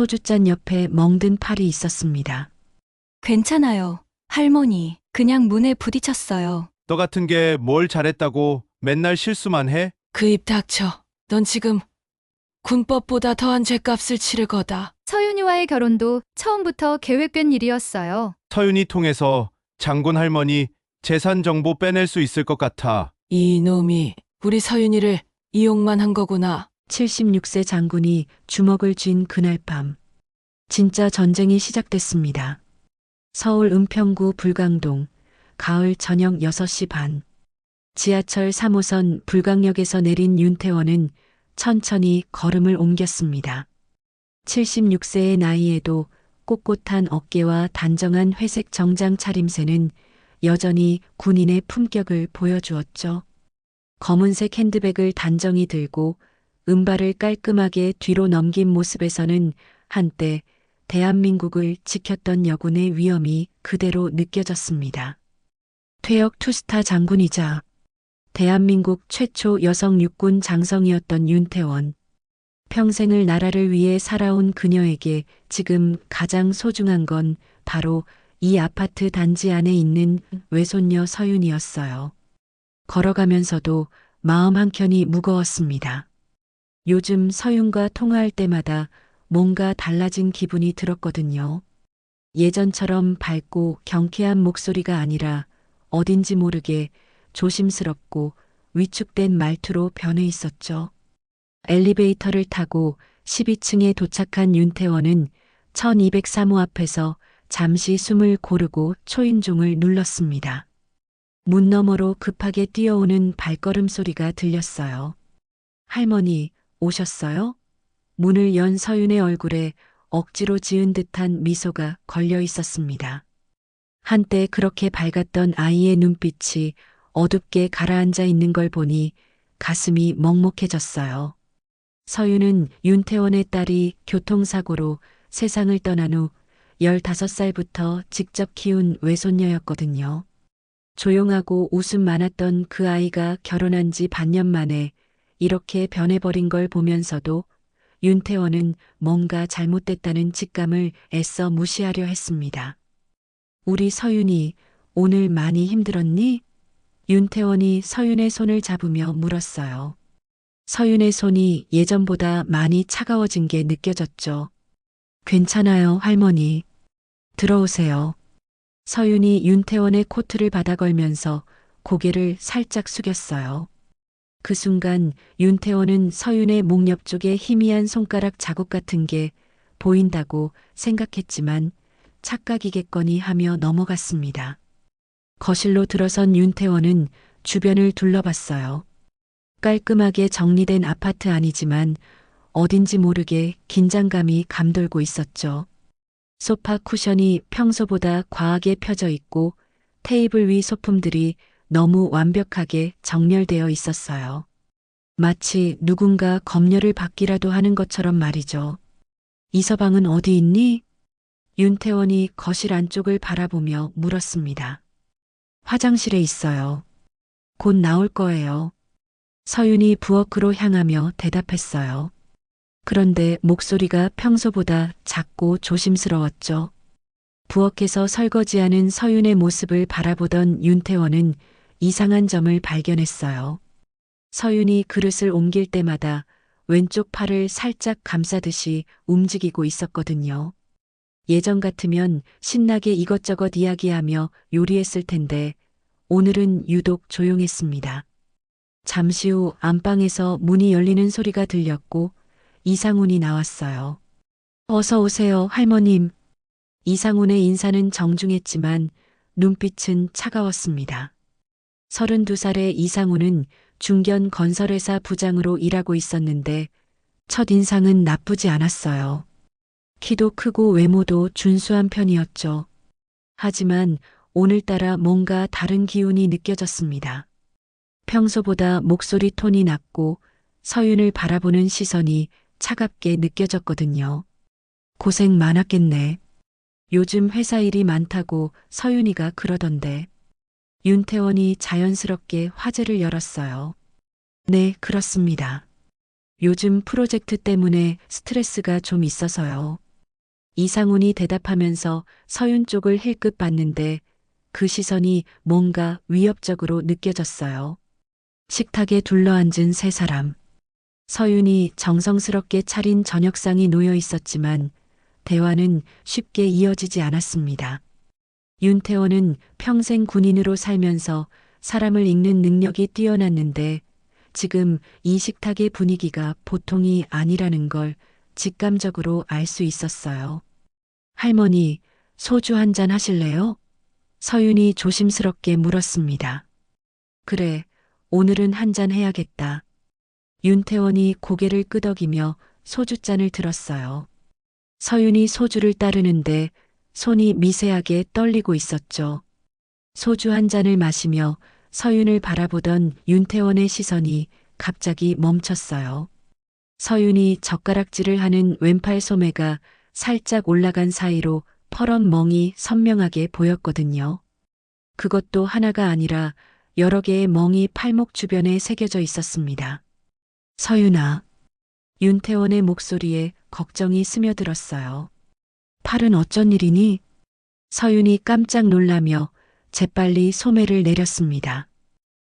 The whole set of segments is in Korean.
소주잔 옆에 멍든 팔이 있었습니다. 괜찮아요. 할머니, 그냥 문에 부딪혔어요. 너 같은 게 뭘 잘했다고 맨날 실수만 해? 그 입 닥쳐. 넌 지금 군법보다 더한 죗값을 치를 거다. 서윤이와의 결혼도 처음부터 계획된 일이었어요. 서윤이 통해서 장군 할머니 재산 정보 빼낼 수 있을 것 같아. 이 놈이 우리 서윤이를 이용만 한 거구나. 76세 장군이 주먹을 쥔 그날 밤. 진짜 전쟁이 시작됐습니다. 서울 은평구 불광동, 가을 저녁 6시 반. 지하철 3호선 불광역에서 내린 윤태원은 천천히 걸음을 옮겼습니다. 76세의 나이에도 꼿꼿한 어깨와 단정한 회색 정장 차림새는 여전히 군인의 품격을 보여주었죠. 검은색 핸드백을 단정히 들고 은발을 깔끔하게 뒤로 넘긴 모습에서는 한때 대한민국을 지켰던 여군의 위엄이 그대로 느껴졌습니다. 퇴역 투스타 장군이자 대한민국 최초 여성 육군 장성이었던 윤태원. 평생을 나라를 위해 살아온 그녀에게 지금 가장 소중한 건 바로 이 아파트 단지 안에 있는 외손녀 서윤이었어요. 걸어가면서도 마음 한켠이 무거웠습니다. 요즘 서윤과 통화할 때마다 뭔가 달라진 기분이 들었거든요. 예전처럼 밝고 경쾌한 목소리가 아니라 어딘지 모르게 조심스럽고 위축된 말투로 변해 있었죠. 엘리베이터를 타고 12층에 도착한 윤태원은 1203호 앞에서 잠시 숨을 고르고 초인종을 눌렀습니다. 문 너머로 급하게 뛰어오는 발걸음 소리가 들렸어요. 할머니, 오셨어요? 문을 연 서윤의 얼굴에 억지로 지은 듯한 미소가 걸려 있었습니다. 한때 그렇게 밝았던 아이의 눈빛이 어둡게 가라앉아 있는 걸 보니 가슴이 먹먹해졌어요. 서윤은 윤태원의 딸이 교통사고로 세상을 떠난 후 15살부터 직접 키운 외손녀였거든요. 조용하고 웃음 많았던 그 아이가 결혼한 지 반년 만에 이렇게 변해버린 걸 보면서도 윤태원은 뭔가 잘못됐다는 직감을 애써 무시하려 했습니다. 우리 서윤이 오늘 많이 힘들었니? 윤태원이 서윤의 손을 잡으며 물었어요. 서윤의 손이 예전보다 많이 차가워진 게 느껴졌죠. 괜찮아요, 할머니. 들어오세요. 서윤이 윤태원의 코트를 받아 걸면서 고개를 살짝 숙였어요. 그 순간 윤태원은 서윤의 목 옆쪽에 희미한 손가락 자국 같은 게 보인다고 생각했지만 착각이겠거니 하며 넘어갔습니다. 거실로 들어선 윤태원은 주변을 둘러봤어요. 깔끔하게 정리된 아파트 안이지만 어딘지 모르게 긴장감이 감돌고 있었죠. 소파 쿠션이 평소보다 과하게 펴져 있고 테이블 위 소품들이 너무 완벽하게 정렬되어 있었어요. 마치 누군가 검열을 받기라도 하는 것처럼 말이죠. 이서방은 어디 있니? 윤태원이 거실 안쪽을 바라보며 물었습니다. 화장실에 있어요. 곧 나올 거예요. 서윤이 부엌으로 향하며 대답했어요. 그런데 목소리가 평소보다 작고 조심스러웠죠. 부엌에서 설거지하는 서윤의 모습을 바라보던 윤태원은 이상한 점을 발견했어요. 서윤이 그릇을 옮길 때마다 왼쪽 팔을 살짝 감싸듯이 움직이고 있었거든요. 예전 같으면 신나게 이것저것 이야기하며 요리했을 텐데 오늘은 유독 조용했습니다. 잠시 후 안방에서 문이 열리는 소리가 들렸고 이상훈이 나왔어요. 어서 오세요, 할머님. 이상훈의 인사는 정중했지만 눈빛은 차가웠습니다. 32살의 이상훈은 중견 건설회사 부장으로 일하고 있었는데 첫인상은 나쁘지 않았어요. 키도 크고 외모도 준수한 편이었죠. 하지만 오늘따라 뭔가 다른 기운이 느껴졌습니다. 평소보다 목소리 톤이 낮고 서윤을 바라보는 시선이 차갑게 느껴졌거든요. 고생 많았겠네. 요즘 회사 일이 많다고 서윤이가 그러던데. 윤태원이 자연스럽게 화제를 열었어요. 네, 그렇습니다. 요즘 프로젝트 때문에 스트레스가 좀 있어서요. 이상훈이 대답하면서 서윤 쪽을 힐끗 봤는데 그 시선이 뭔가 위협적으로 느껴졌어요. 식탁에 둘러앉은 세 사람. 서윤이 정성스럽게 차린 저녁상이 놓여 있었지만 대화는 쉽게 이어지지 않았습니다. 윤태원은 평생 군인으로 살면서 사람을 읽는 능력이 뛰어났는데 지금 이 식탁의 분위기가 보통이 아니라는 걸 직감적으로 알 수 있었어요. 할머니, 소주 한 잔 하실래요? 서윤이 조심스럽게 물었습니다. 그래, 오늘은 한 잔 해야겠다. 윤태원이 고개를 끄덕이며 소주잔을 들었어요. 서윤이 소주를 따르는데 손이 미세하게 떨리고 있었죠. 소주 한 잔을 마시며 서윤을 바라보던 윤태원의 시선이 갑자기 멈췄어요. 서윤이 젓가락질을 하는 왼팔 소매가 살짝 올라간 사이로 퍼런 멍이 선명하게 보였거든요. 그것도 하나가 아니라 여러 개의 멍이 팔목 주변에 새겨져 있었습니다. 서윤아. 윤태원의 목소리에 걱정이 스며들었어요. 팔은 어쩐 일이니? 서윤이 깜짝 놀라며 재빨리 소매를 내렸습니다.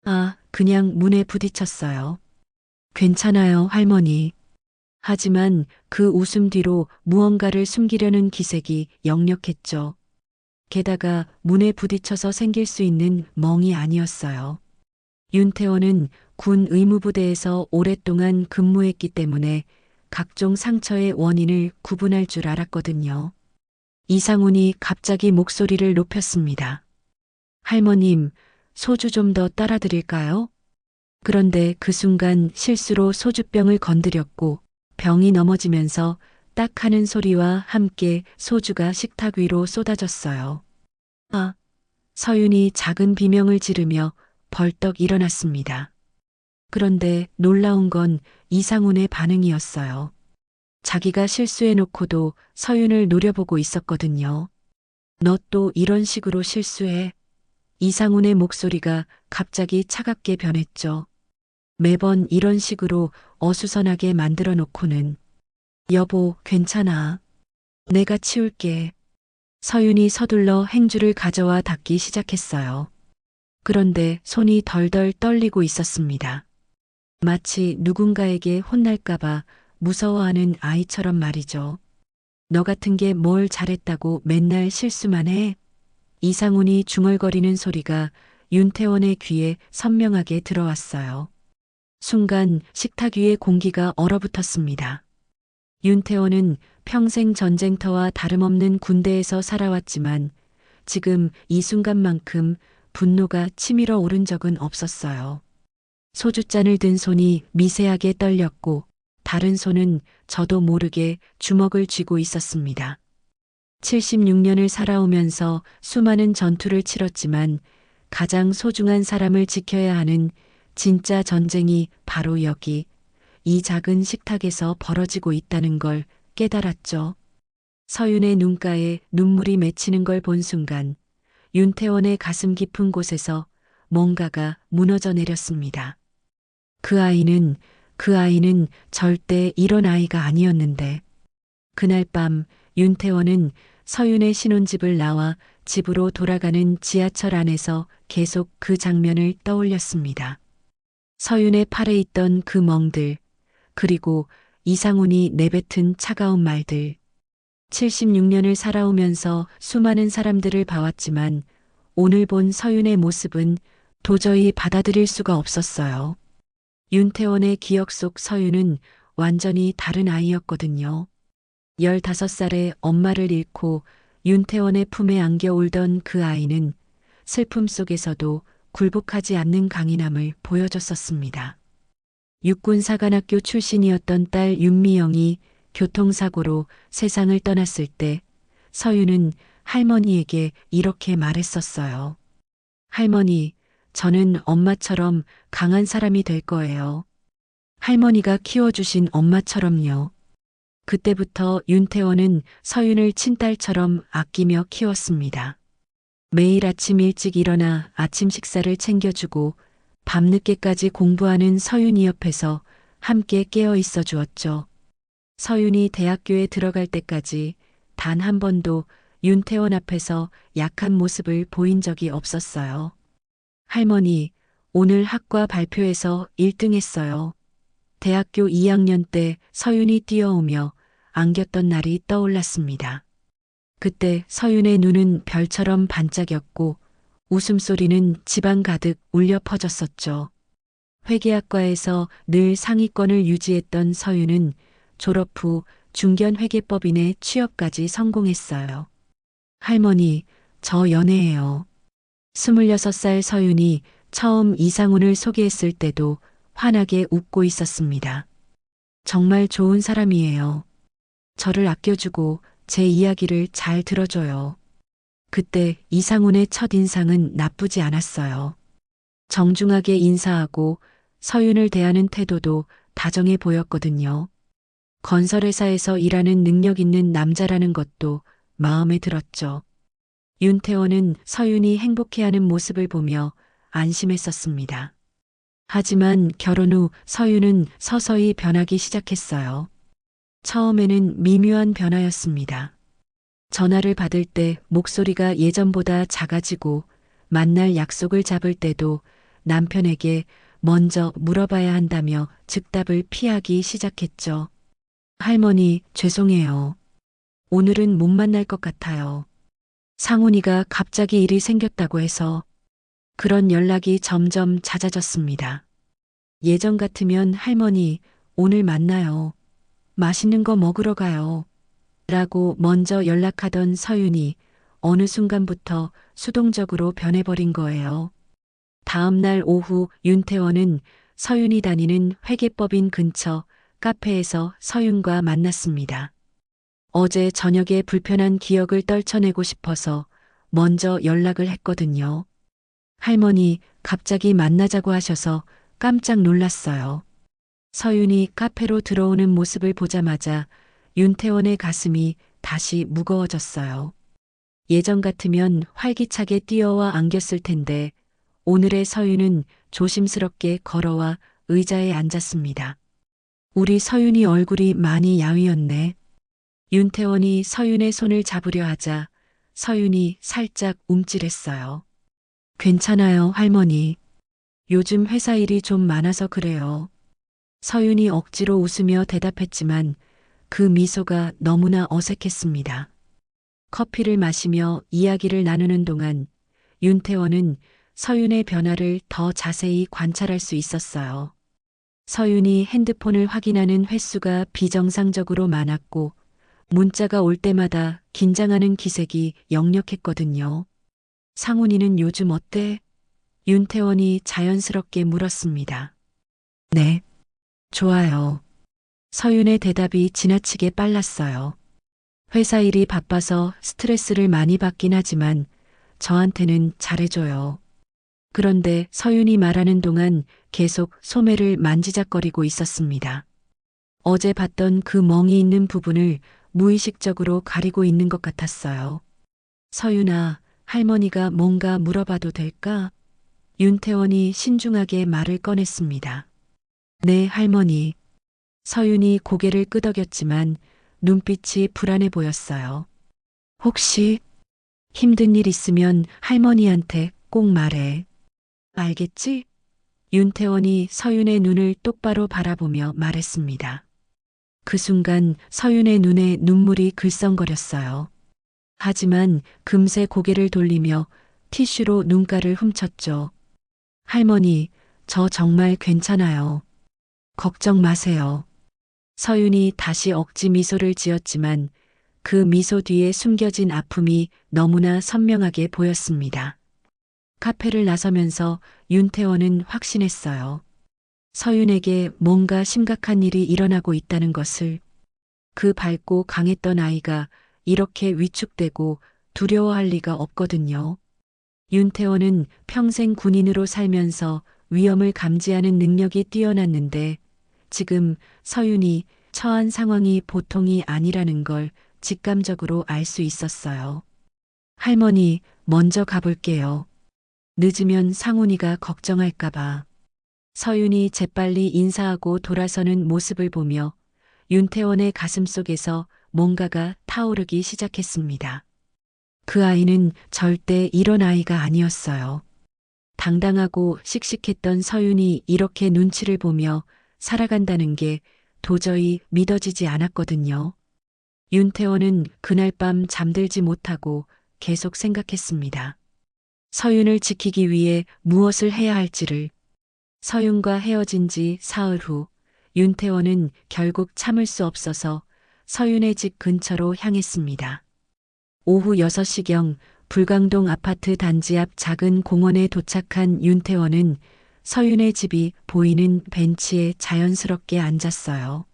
아, 그냥 문에 부딪혔어요. 괜찮아요, 할머니. 하지만 그 웃음 뒤로 무언가를 숨기려는 기색이 역력했죠. 게다가 문에 부딪혀서 생길 수 있는 멍이 아니었어요. 윤태원은 군 의무부대에서 오랫동안 근무했기 때문에 각종 상처의 원인을 구분할 줄 알았거든요. 이상훈이 갑자기 목소리를 높였습니다. 할머님, 소주 좀 더 따라 드릴까요? 그런데 그 순간 실수로 소주병을 건드렸고 병이 넘어지면서 딱 하는 소리와 함께 소주가 식탁 위로 쏟아졌어요. 아, 서윤이 작은 비명을 지르며 벌떡 일어났습니다. 그런데 놀라운 건 이상훈의 반응이었어요. 자기가 실수해놓고도 서윤을 노려보고 있었거든요. 너 또 이런 식으로 실수해? 이상훈의 목소리가 갑자기 차갑게 변했죠. 매번 이런 식으로 어수선하게 만들어 놓고는. 여보, 괜찮아. 내가 치울게. 서윤이 서둘러 행주를 가져와 닦기 시작했어요. 그런데 손이 덜덜 떨리고 있었습니다. 마치 누군가에게 혼날까봐 무서워하는 아이처럼 말이죠. 너 같은 게 뭘 잘했다고 맨날 실수만 해? 이상훈이 중얼거리는 소리가 윤태원의 귀에 선명하게 들어왔어요. 순간 식탁 위의 공기가 얼어붙었습니다. 윤태원은 평생 전쟁터와 다름없는 군대에서 살아왔지만 지금 이 순간만큼 분노가 치밀어 오른 적은 없었어요. 소주잔을 든 손이 미세하게 떨렸고 다른 손은 저도 모르게 주먹을 쥐고 있었습니다. 76년을 살아오면서 수많은 전투를 치렀지만 가장 소중한 사람을 지켜야 하는 진짜 전쟁이 바로 여기, 이 작은 식탁에서 벌어지고 있다는 걸 깨달았죠. 서윤의 눈가에 눈물이 맺히는 걸 본 순간 윤태원의 가슴 깊은 곳에서 뭔가가 무너져 내렸습니다. 그 아이는 절대 이런 아이가 아니었는데. 그날 밤 윤태원은 서윤의 신혼집을 나와 집으로 돌아가는 지하철 안에서 계속 그 장면을 떠올렸습니다. 서윤의 팔에 있던 그 멍들, 그리고 이상훈이 내뱉은 차가운 말들. 76년을 살아오면서 수많은 사람들을 봐왔지만 오늘 본 서윤의 모습은 도저히 받아들일 수가 없었어요. 윤태원의 기억 속 서윤은 완전히 다른 아이였거든요. 15살에 엄마를 잃고 윤태원의 품에 안겨 울던 그 아이는 슬픔 속에서도 굴복하지 않는 강인함을 보여줬었습니다. 육군사관학교 출신이었던 딸 윤미영이 교통사고로 세상을 떠났을 때 서윤은 할머니에게 이렇게 말했었어요. 할머니, 저는 엄마처럼 강한 사람이 될 거예요. 할머니가 키워주신 엄마처럼요. 그때부터 윤태원은 서윤을 친딸처럼 아끼며 키웠습니다. 매일 아침 일찍 일어나 아침 식사를 챙겨주고 밤늦게까지 공부하는 서윤이 옆에서 함께 깨어 있어 주었죠. 서윤이 대학교에 들어갈 때까지 단 한 번도 윤태원 앞에서 약한 모습을 보인 적이 없었어요. 할머니, 오늘 학과 발표에서 1등 했어요. 대학교 2학년 때 서윤이 뛰어오며 안겼던 날이 떠올랐습니다. 그때 서윤의 눈은 별처럼 반짝였고 웃음소리는 집안 가득 울려 퍼졌었죠. 회계학과에서 늘 상위권을 유지했던 서윤은 졸업 후 중견회계법인의 취업까지 성공했어요. 할머니, 저 연애해요. 26살 서윤이 처음 이상훈을 소개했을 때도 환하게 웃고 있었습니다. 정말 좋은 사람이에요. 저를 아껴주고 제 이야기를 잘 들어줘요. 그때 이상훈의 첫인상은 나쁘지 않았어요. 정중하게 인사하고 서윤을 대하는 태도도 다정해 보였거든요. 건설회사에서 일하는 능력 있는 남자라는 것도 마음에 들었죠. 윤태원은 서윤이 행복해하는 모습을 보며 안심했었습니다. 하지만 결혼 후 서윤은 서서히 변하기 시작했어요. 처음에는 미묘한 변화였습니다. 전화를 받을 때 목소리가 예전보다 작아지고 만날 약속을 잡을 때도 남편에게 먼저 물어봐야 한다며 즉답을 피하기 시작했죠. 할머니, 죄송해요. 오늘은 못 만날 것 같아요. 상훈이가 갑자기 일이 생겼다고 해서 그런 연락이 점점 잦아졌습니다. 예전 같으면 할머니, 오늘 만나요. 맛있는 거 먹으러 가요. 라고 먼저 연락하던 서윤이 어느 순간부터 수동적으로 변해버린 거예요. 다음 날 오후 윤태원은 서윤이 다니는 회계법인 근처 카페에서 서윤과 만났습니다. 어제 저녁에 불편한 기억을 떨쳐내고 싶어서 먼저 연락을 했거든요. 할머니, 갑자기 만나자고 하셔서 깜짝 놀랐어요. 서윤이 카페로 들어오는 모습을 보자마자 윤태원의 가슴이 다시 무거워졌어요. 예전 같으면 활기차게 뛰어와 안겼을 텐데 오늘의 서윤은 조심스럽게 걸어와 의자에 앉았습니다. 우리 서윤이 얼굴이 많이 야위었네. 윤태원이 서윤의 손을 잡으려 하자 서윤이 살짝 움찔했어요. 괜찮아요, 할머니. 요즘 회사 일이 좀 많아서 그래요. 서윤이 억지로 웃으며 대답했지만 그 미소가 너무나 어색했습니다. 커피를 마시며 이야기를 나누는 동안 윤태원은 서윤의 변화를 더 자세히 관찰할 수 있었어요. 서윤이 핸드폰을 확인하는 횟수가 비정상적으로 많았고 문자가 올 때마다 긴장하는 기색이 역력했거든요. 상훈이는 요즘 어때? 윤태원이 자연스럽게 물었습니다. 네, 좋아요. 서윤의 대답이 지나치게 빨랐어요. 회사 일이 바빠서 스트레스를 많이 받긴 하지만 저한테는 잘해줘요. 그런데 서윤이 말하는 동안 계속 소매를 만지작거리고 있었습니다. 어제 봤던 그 멍이 있는 부분을 무의식적으로 가리고 있는 것 같았어요. 서윤아, 할머니가 뭔가 물어봐도 될까? 윤태원이 신중하게 말을 꺼냈습니다. 네, 할머니. 서윤이 고개를 끄덕였지만 눈빛이 불안해 보였어요. 혹시 힘든 일 있으면 할머니한테 꼭 말해. 알겠지? 윤태원이 서윤의 눈을 똑바로 바라보며 말했습니다. 그 순간 서윤의 눈에 눈물이 글썽거렸어요. 하지만 금세 고개를 돌리며 티슈로 눈가를 훔쳤죠. 할머니, 저 정말 괜찮아요. 걱정 마세요. 서윤이 다시 억지 미소를 지었지만 그 미소 뒤에 숨겨진 아픔이 너무나 선명하게 보였습니다. 카페를 나서면서 윤태원은 확신했어요. 서윤에게 뭔가 심각한 일이 일어나고 있다는 것을. 그 밝고 강했던 아이가 이렇게 위축되고 두려워할 리가 없거든요. 윤태원은 평생 군인으로 살면서 위험을 감지하는 능력이 뛰어났는데 지금 서윤이 처한 상황이 보통이 아니라는 걸 직감적으로 알 수 있었어요. 할머니, 먼저 가볼게요. 늦으면 상훈이가 걱정할까봐. 서윤이 재빨리 인사하고 돌아서는 모습을 보며 윤태원의 가슴속에서 뭔가가 타오르기 시작했습니다. 그 아이는 절대 이런 아이가 아니었어요. 당당하고 씩씩했던 서윤이 이렇게 눈치를 보며 살아간다는 게 도저히 믿어지지 않았거든요. 윤태원은 그날 밤 잠들지 못하고 계속 생각했습니다. 서윤을 지키기 위해 무엇을 해야 할지를. 서윤과 헤어진 지 사흘 후 윤태원은 결국 참을 수 없어서 서윤의 집 근처로 향했습니다. 오후 6시경 불광동 아파트 단지 앞 작은 공원에 도착한 윤태원은 서윤의 집이 보이는 벤치에 자연스럽게 앉았어요.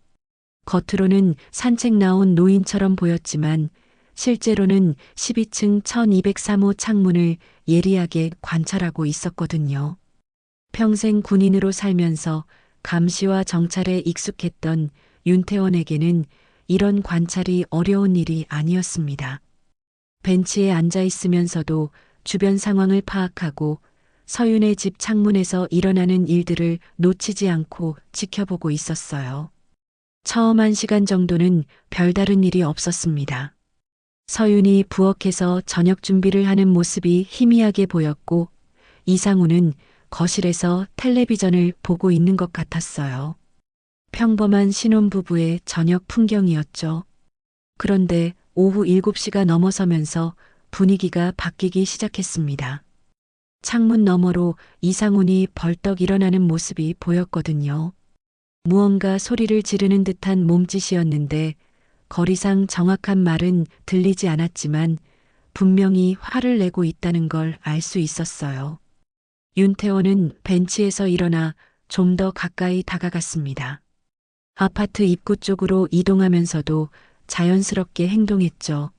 겉으로는 산책 나온 노인처럼 보였지만 실제로는 12층 1203호 창문을 예리하게 관찰하고 있었거든요. 평생 군인으로 살면서 감시와 정찰에 익숙했던 윤태원에게는 이런 관찰이 어려운 일이 아니었습니다. 벤치에 앉아 있으면서도 주변 상황을 파악하고 서윤의 집 창문에서 일어나는 일들을 놓치지 않고 지켜보고 있었어요. 처음 1시간 정도는 별다른 일이 없었습니다. 서윤이 부엌에서 저녁 준비를 하는 모습이 희미하게 보였고 이상우는 거실에서 텔레비전을 보고 있는 것 같았어요. 평범한 신혼부부의 저녁 풍경이었죠. 그런데 오후 7시가 넘어서면서 분위기가 바뀌기 시작했습니다. 창문 너머로 이상훈이 벌떡 일어나는 모습이 보였거든요. 무언가 소리를 지르는 듯한 몸짓이었는데 거리상 정확한 말은 들리지 않았지만 분명히 화를 내고 있다는 걸 알 수 있었어요. 윤태원은 벤치에서 일어나 좀 더 가까이 다가갔습니다. 아파트 입구 쪽으로 이동하면서도 자연스럽게 행동했죠.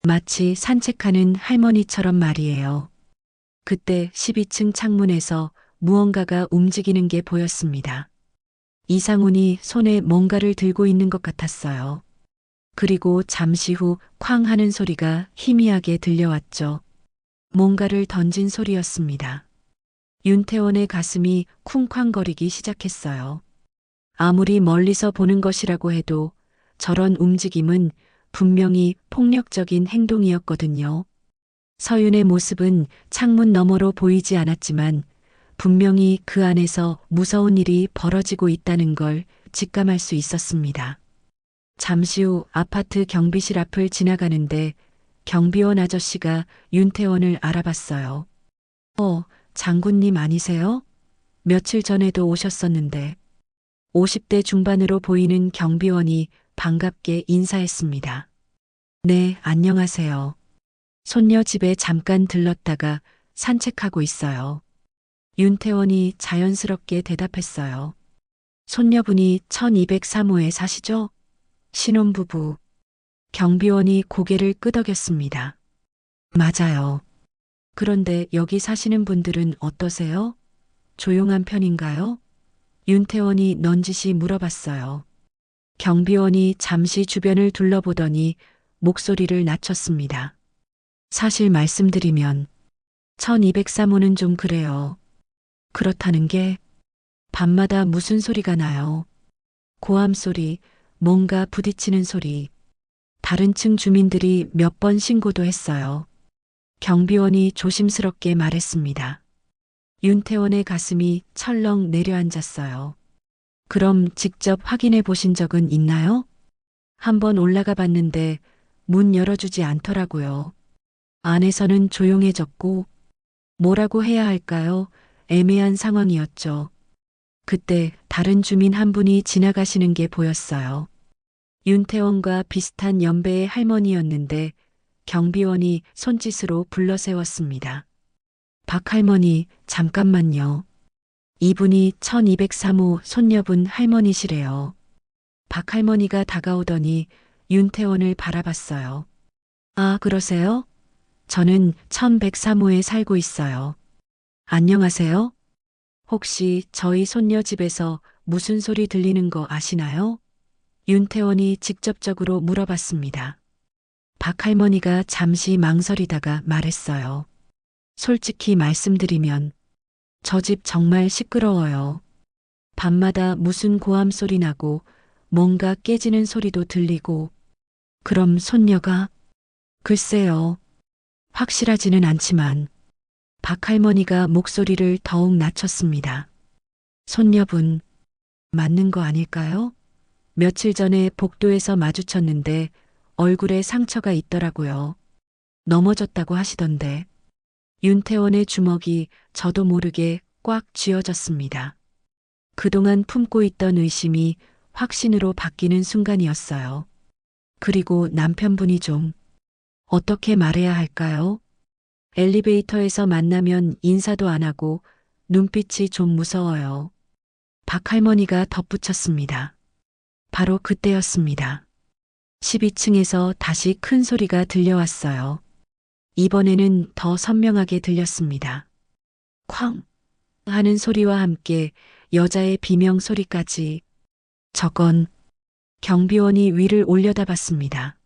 마치 산책하는 할머니처럼 말이에요. 그때 12층 창문에서 무언가가 움직이는 게 보였습니다. 이상훈이 손에 뭔가를 들고 있는 것 같았어요. 그리고 잠시 후 쾅 하는 소리가 희미하게 들려왔죠. 뭔가를 던진 소리였습니다. 윤태원의 가슴이 쿵쾅거리기 시작했어요. 아무리 멀리서 보는 것이라고 해도 저런 움직임은 분명히 폭력적인 행동이었거든요. 서윤의 모습은 창문 너머로 보이지 않았지만 분명히 그 안에서 무서운 일이 벌어지고 있다는 걸 직감할 수 있었습니다. 잠시 후 아파트 경비실 앞을 지나가는데 경비원 아저씨가 윤태원을 알아봤어요. 장군님 아니세요? 며칠 전에도 오셨었는데. 50대 중반으로 보이는 경비원이 반갑게 인사했습니다. 네, 안녕하세요. 손녀 집에 잠깐 들렀다가 산책하고 있어요. 윤태원이 자연스럽게 대답했어요. 손녀분이 1203호에 사시죠? 신혼부부. 경비원이 고개를 끄덕였습니다. 맞아요. 그런데 여기 사시는 분들은 어떠세요? 조용한 편인가요? 윤태원이 넌지시 물어봤어요. 경비원이 잠시 주변을 둘러보더니 목소리를 낮췄습니다. 사실 말씀드리면 1203호는 좀 그래요. 그렇다는 게 밤마다 무슨 소리가 나요. 고함 소리, 뭔가 부딪히는 소리. 다른 층 주민들이 몇 번 신고도 했어요. 경비원이 조심스럽게 말했습니다. 윤태원의 가슴이 철렁 내려앉았어요. 그럼 직접 확인해 보신 적은 있나요? 한번 올라가 봤는데 문 열어주지 않더라고요. 안에서는 조용해졌고 뭐라고 해야 할까요? 애매한 상황이었죠. 그때 다른 주민 한 분이 지나가시는 게 보였어요. 윤태원과 비슷한 연배의 할머니였는데 경비원이 손짓으로 불러 세웠습니다. 박 할머니, 잠깐만요. 이분이 1203호 손녀분 할머니시래요. 박 할머니가 다가오더니 윤태원을 바라봤어요. 아, 그러세요? 저는 1103호에 살고 있어요. 안녕하세요. 혹시 저희 손녀 집에서 무슨 소리 들리는 거 아시나요? 윤태원이 직접적으로 물어봤습니다. 박 할머니가 잠시 망설이다가 말했어요. 솔직히 말씀드리면 저 집 정말 시끄러워요. 밤마다 무슨 고함 소리 나고 뭔가 깨지는 소리도 들리고 그럼 손녀가 글쎄요. 확실하지는 않지만 박할머니가 목소리를 더욱 낮췄습니다. 손녀분 맞는 거 아닐까요? 며칠 전에 복도에서 마주쳤는데 얼굴에 상처가 있더라고요. 넘어졌다고 하시던데. 윤태원의 주먹이 저도 모르게 꽉 쥐어졌습니다. 그동안 품고 있던 의심이 확신으로 바뀌는 순간이었어요. 그리고 남편분이 좀 어떻게 말해야 할까요? 엘리베이터에서 만나면 인사도 안 하고 눈빛이 좀 무서워요. 박할머니가 덧붙였습니다. 바로 그때였습니다. 12층에서 다시 큰 소리가 들려왔어요. 이번에는 더 선명하게 들렸습니다. 쾅! 하는 소리와 함께 여자의 비명 소리까지. 저건 경비원이 위를 올려다봤습니다.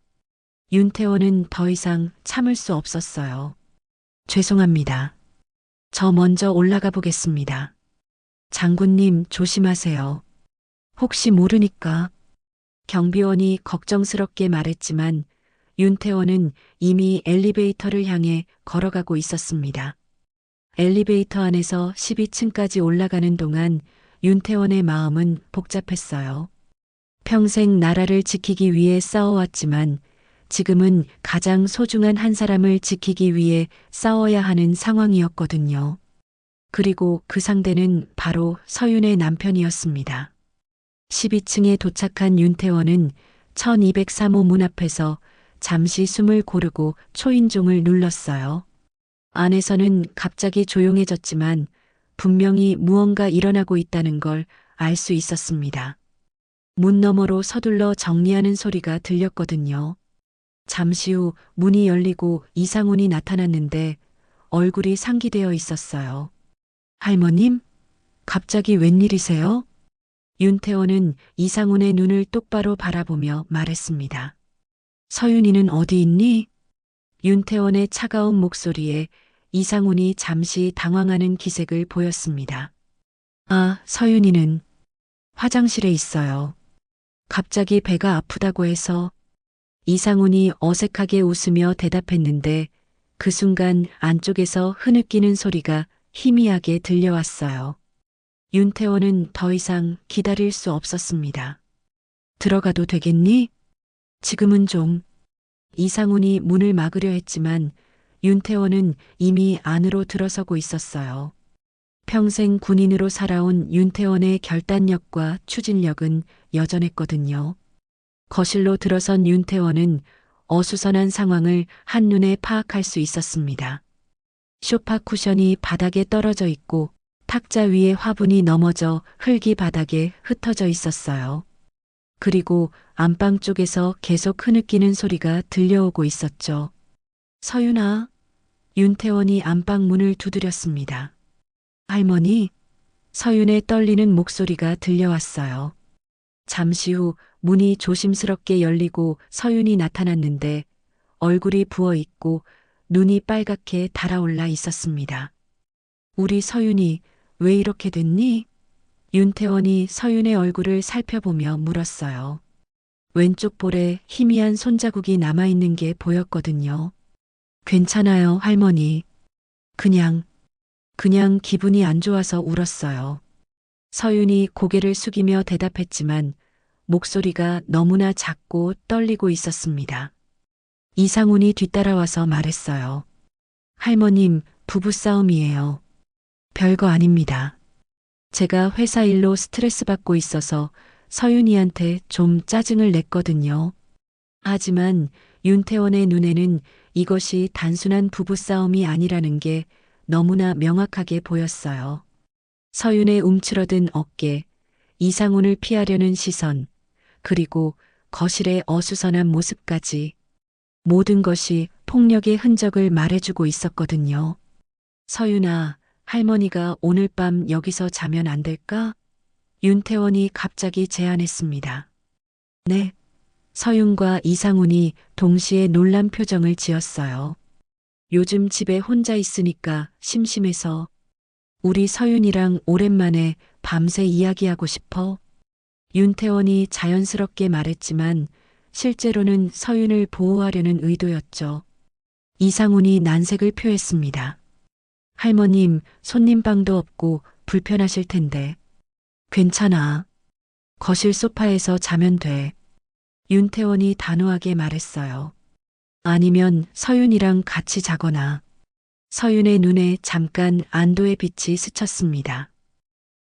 윤태원은 더 이상 참을 수 없었어요. 죄송합니다. 저 먼저 올라가 보겠습니다. 장군님 조심하세요. 혹시 모르니까. 경비원이 걱정스럽게 말했지만 윤태원은 이미 엘리베이터를 향해 걸어가고 있었습니다. 엘리베이터 안에서 12층까지 올라가는 동안 윤태원의 마음은 복잡했어요. 평생 나라를 지키기 위해 싸워왔지만 지금은 가장 소중한 한 사람을 지키기 위해 싸워야 하는 상황이었거든요. 그리고 그 상대는 바로 서윤의 남편이었습니다. 12층에 도착한 윤태원은 1203호 문 앞에서 잠시 숨을 고르고 초인종을 눌렀어요. 안에서는 갑자기 조용해졌지만 분명히 무언가 일어나고 있다는 걸 알 수 있었습니다. 문 너머로 서둘러 정리하는 소리가 들렸거든요. 잠시 후 문이 열리고 이상훈이 나타났는데 얼굴이 상기되어 있었어요. 할머님? 갑자기 웬일이세요? 윤태원은 이상훈의 눈을 똑바로 바라보며 말했습니다. 서윤이는 어디 있니? 윤태원의 차가운 목소리에 이상훈이 잠시 당황하는 기색을 보였습니다. 아, 서윤이는 화장실에 있어요. 갑자기 배가 아프다고 해서. 이상훈이 어색하게 웃으며 대답했는데 그 순간 안쪽에서 흐느끼는 소리가 희미하게 들려왔어요. 윤태원은 더 이상 기다릴 수 없었습니다. 들어가도 되겠니? 지금은 좀. 이상훈이 문을 막으려 했지만 윤태원은 이미 안으로 들어서고 있었어요. 평생 군인으로 살아온 윤태원의 결단력과 추진력은 여전했거든요. 거실로 들어선 윤태원은 어수선한 상황을 한눈에 파악할 수 있었습니다. 소파 쿠션이 바닥에 떨어져 있고 탁자 위에 화분이 넘어져 흙이 바닥에 흩어져 있었어요. 그리고 안방 쪽에서 계속 흐느끼는 소리가 들려오고 있었죠. 서윤아. 윤태원이 안방 문을 두드렸습니다. 할머니. 서윤의 떨리는 목소리가 들려왔어요. 잠시 후 문이 조심스럽게 열리고 서윤이 나타났는데 얼굴이 부어 있고 눈이 빨갛게 달아올라 있었습니다. 우리 서윤이 왜 이렇게 됐니? 윤태원이 서윤의 얼굴을 살펴보며 물었어요. 왼쪽 볼에 희미한 손자국이 남아있는 게 보였거든요. 괜찮아요, 할머니. 그냥 기분이 안 좋아서 울었어요. 서윤이 고개를 숙이며 대답했지만 목소리가 너무나 작고 떨리고 있었습니다. 이상훈이 뒤따라와서 말했어요. 할머님, 부부싸움이에요. 별거 아닙니다. 제가 회사 일로 스트레스 받고 있어서 서윤이한테 좀 짜증을 냈거든요. 하지만 윤태원의 눈에는 이것이 단순한 부부싸움이 아니라는 게 너무나 명확하게 보였어요. 서윤의 움츠러든 어깨, 이상훈을 피하려는 시선, 그리고 거실의 어수선한 모습까지 모든 것이 폭력의 흔적을 말해주고 있었거든요. 서윤아, 할머니가 오늘 밤 여기서 자면 안 될까? 윤태원이 갑자기 제안했습니다. 네. 서윤과 이상훈이 동시에 놀란 표정을 지었어요. 요즘 집에 혼자 있으니까 심심해서 우리 서윤이랑 오랜만에 밤새 이야기하고 싶어. 윤태원이 자연스럽게 말했지만 실제로는 서윤을 보호하려는 의도였죠. 이상훈이 난색을 표했습니다. 할머님, 손님방도 없고 불편하실 텐데. 괜찮아. 거실 소파에서 자면 돼. 윤태원이 단호하게 말했어요. 아니면 서윤이랑 같이 자거나. 서윤의 눈에 잠깐 안도의 빛이 스쳤습니다.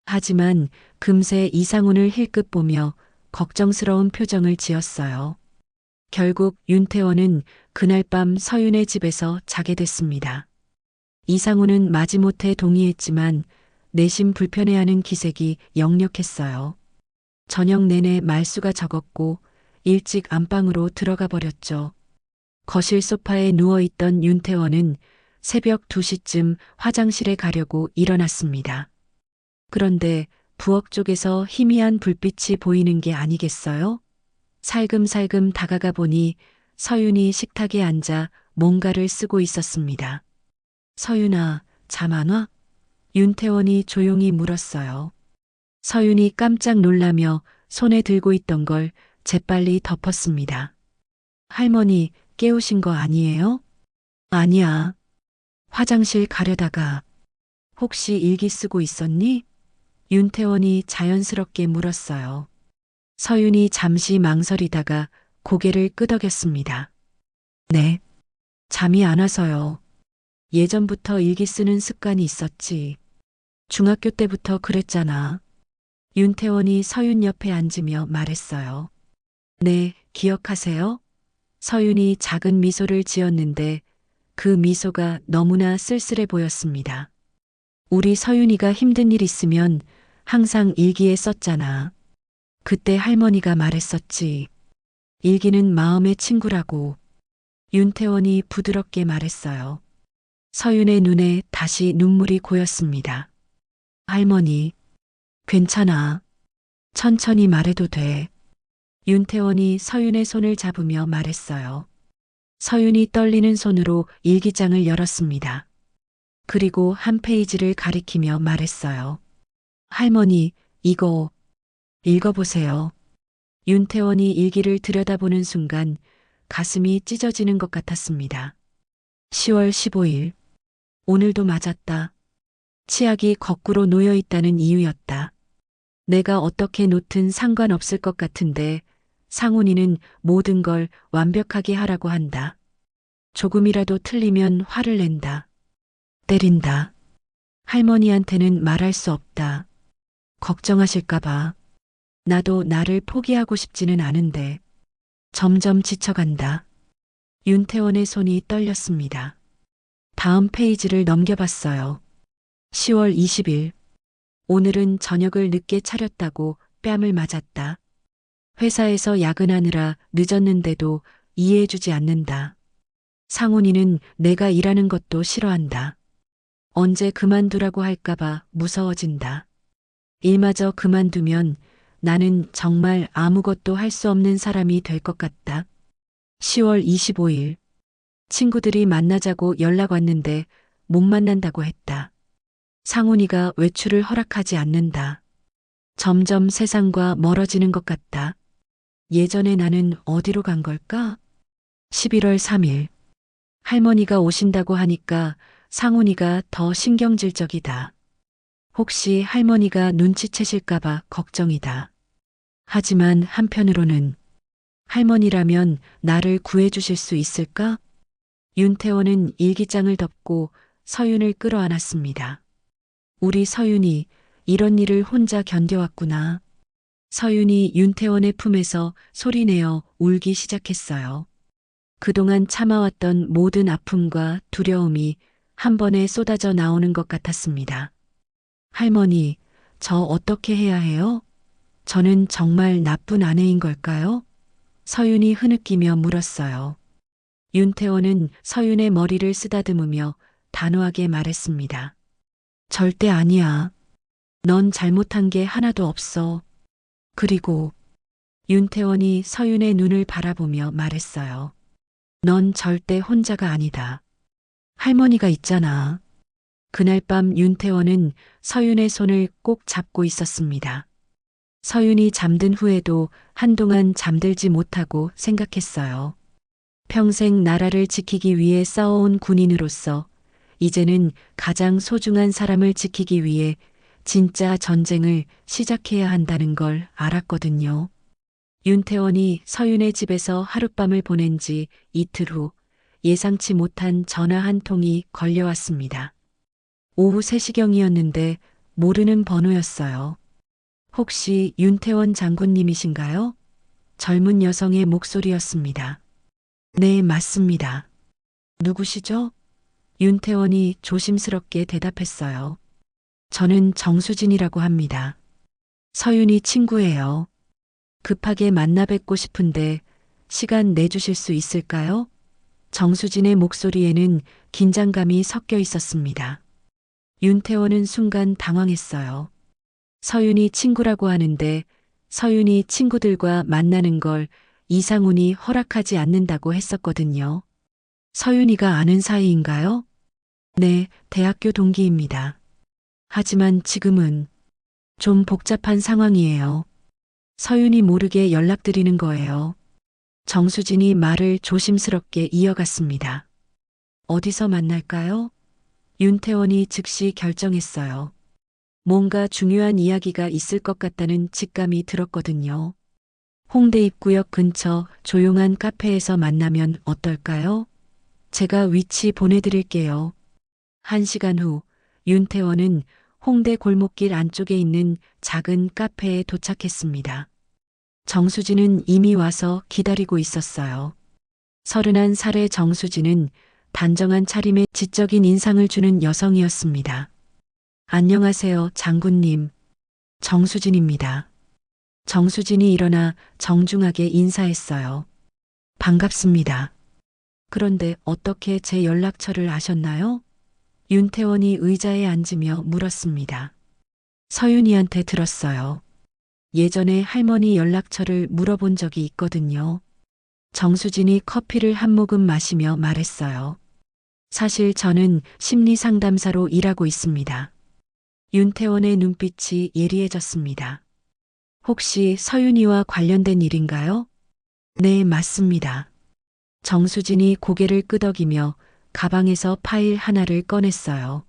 하지만 금세 이상훈을 힐끗 보며 걱정스러운 표정을 지었어요. 결국 윤태원은 그날 밤 서윤의 집에서 자게 됐습니다. 이상훈은 마지못해 동의했지만 내심 불편해하는 기색이 역력했어요. 저녁 내내 말수가 적었고 일찍 안방으로 들어가 버렸죠. 거실 소파에 누워있던 윤태원은 새벽 2시쯤 화장실에 가려고 일어났습니다. 그런데 부엌 쪽에서 희미한 불빛이 보이는 게 아니겠어요? 살금살금 다가가 보니 서윤이 식탁에 앉아 뭔가를 쓰고 있었습니다. 서윤아, 잠 안 와? 윤태원이 조용히 물었어요. 서윤이 깜짝 놀라며 손에 들고 있던 걸 재빨리 덮었습니다. 할머니, 깨우신 거 아니에요? 아니야. 화장실 가려다가. 혹시 일기 쓰고 있었니? 윤태원이 자연스럽게 물었어요. 서윤이 잠시 망설이다가 고개를 끄덕였습니다. 네. 잠이 안 와서요. 예전부터 일기 쓰는 습관이 있었지. 중학교 때부터 그랬잖아. 윤태원이 서윤 옆에 앉으며 말했어요. 네, 기억하세요? 서윤이 작은 미소를 지었는데 그 미소가 너무나 쓸쓸해 보였습니다. 우리 서윤이가 힘든 일 있으면 항상 일기에 썼잖아. 그때 할머니가 말했었지. 일기는 마음의 친구라고. 윤태원이 부드럽게 말했어요. 서윤의 눈에 다시 눈물이 고였습니다. 할머니, 괜찮아. 천천히 말해도 돼. 윤태원이 서윤의 손을 잡으며 말했어요. 서윤이 떨리는 손으로 일기장을 열었습니다. 그리고 한 페이지를 가리키며 말했어요. 할머니, 이거 읽어보세요. 윤태원이 일기를 들여다보는 순간 가슴이 찢어지는 것 같았습니다. 10월 15일. 오늘도 맞았다. 치약이 거꾸로 놓여 있다는 이유였다. 내가 어떻게 놓든 상관없을 것 같은데 상훈이는 모든 걸 완벽하게 하라고 한다. 조금이라도 틀리면 화를 낸다. 때린다. 할머니한테는 말할 수 없다. 걱정하실까봐. 나도 나를 포기하고 싶지는 않은데. 점점 지쳐간다. 윤태원의 손이 떨렸습니다. 다음 페이지를 넘겨봤어요. 10월 20일. 오늘은 저녁을 늦게 차렸다고 뺨을 맞았다. 회사에서 야근하느라 늦었는데도 이해해주지 않는다. 상훈이는 내가 일하는 것도 싫어한다. 언제 그만두라고 할까봐 무서워진다. 일마저 그만두면 나는 정말 아무것도 할 수 없는 사람이 될 것 같다. 10월 25일. 친구들이 만나자고 연락 왔는데 못 만난다고 했다. 상훈이가 외출을 허락하지 않는다. 점점 세상과 멀어지는 것 같다. 예전에 나는 어디로 간 걸까? 11월 3일. 할머니가 오신다고 하니까 상훈이가 더 신경질적이다. 혹시 할머니가 눈치채실까봐 걱정이다. 하지만 한편으로는 할머니라면 나를 구해주실 수 있을까? 윤태원은 일기장을 덮고 서윤을 끌어안았습니다. 우리 서윤이 이런 일을 혼자 견뎌왔구나. 서윤이 윤태원의 품에서 소리내어 울기 시작했어요. 그동안 참아왔던 모든 아픔과 두려움이 한 번에 쏟아져 나오는 것 같았습니다. 할머니, 저 어떻게 해야 해요? 저는 정말 나쁜 아내인 걸까요? 서윤이 흐느끼며 물었어요. 윤태원은 서윤의 머리를 쓰다듬으며 단호하게 말했습니다. 절대 아니야. 넌 잘못한 게 하나도 없어. 그리고 윤태원이 서윤의 눈을 바라보며 말했어요. 넌 절대 혼자가 아니다. 할머니가 있잖아. 그날 밤 윤태원은 서윤의 손을 꼭 잡고 있었습니다. 서윤이 잠든 후에도 한동안 잠들지 못하고 생각했어요. 평생 나라를 지키기 위해 싸워온 군인으로서 이제는 가장 소중한 사람을 지키기 위해 진짜 전쟁을 시작해야 한다는 걸 알았거든요. 윤태원이 서윤의 집에서 하룻밤을 보낸 지 이틀 후 예상치 못한 전화 한 통이 걸려왔습니다. 오후 3시경이었는데 모르는 번호였어요. 혹시 윤태원 장군님이신가요? 젊은 여성의 목소리였습니다. 네, 맞습니다. 누구시죠? 윤태원이 조심스럽게 대답했어요. 저는 정수진이라고 합니다. 서윤이 친구예요. 급하게 만나 뵙고 싶은데 시간 내주실 수 있을까요? 정수진의 목소리에는 긴장감이 섞여 있었습니다. 윤태원은 순간 당황했어요. 서윤이 친구라고 하는데 서윤이 친구들과 만나는 걸 이상훈이 허락하지 않는다고 했었거든요. 서윤이가 아는 사이인가요? 네, 대학교 동기입니다. 하지만 지금은 좀 복잡한 상황이에요. 서윤이 모르게 연락드리는 거예요. 정수진이 말을 조심스럽게 이어갔습니다. 어디서 만날까요? 윤태원이 즉시 결정했어요. 뭔가 중요한 이야기가 있을 것 같다는 직감이 들었거든요. 홍대 입구역 근처 조용한 카페에서 만나면 어떨까요? 제가 위치 보내드릴게요. 1시간 후 윤태원은 홍대 골목길 안쪽에 있는 작은 카페에 도착했습니다. 정수진은 이미 와서 기다리고 있었어요. 31살의 정수진은 단정한 차림에 지적인 인상을 주는 여성이었습니다. 안녕하세요, 장군님. 정수진입니다. 정수진이 일어나 정중하게 인사했어요. 반갑습니다. 그런데 어떻게 제 연락처를 아셨나요? 윤태원이 의자에 앉으며 물었습니다. 서윤이한테 들었어요. 예전에 할머니 연락처를 물어본 적이 있거든요. 정수진이 커피를 한 모금 마시며 말했어요. 사실 저는 심리 상담사로 일하고 있습니다. 윤태원의 눈빛이 예리해졌습니다. 혹시 서윤이와 관련된 일인가요? 네, 맞습니다. 정수진이 고개를 끄덕이며 가방에서 파일 하나를 꺼냈어요.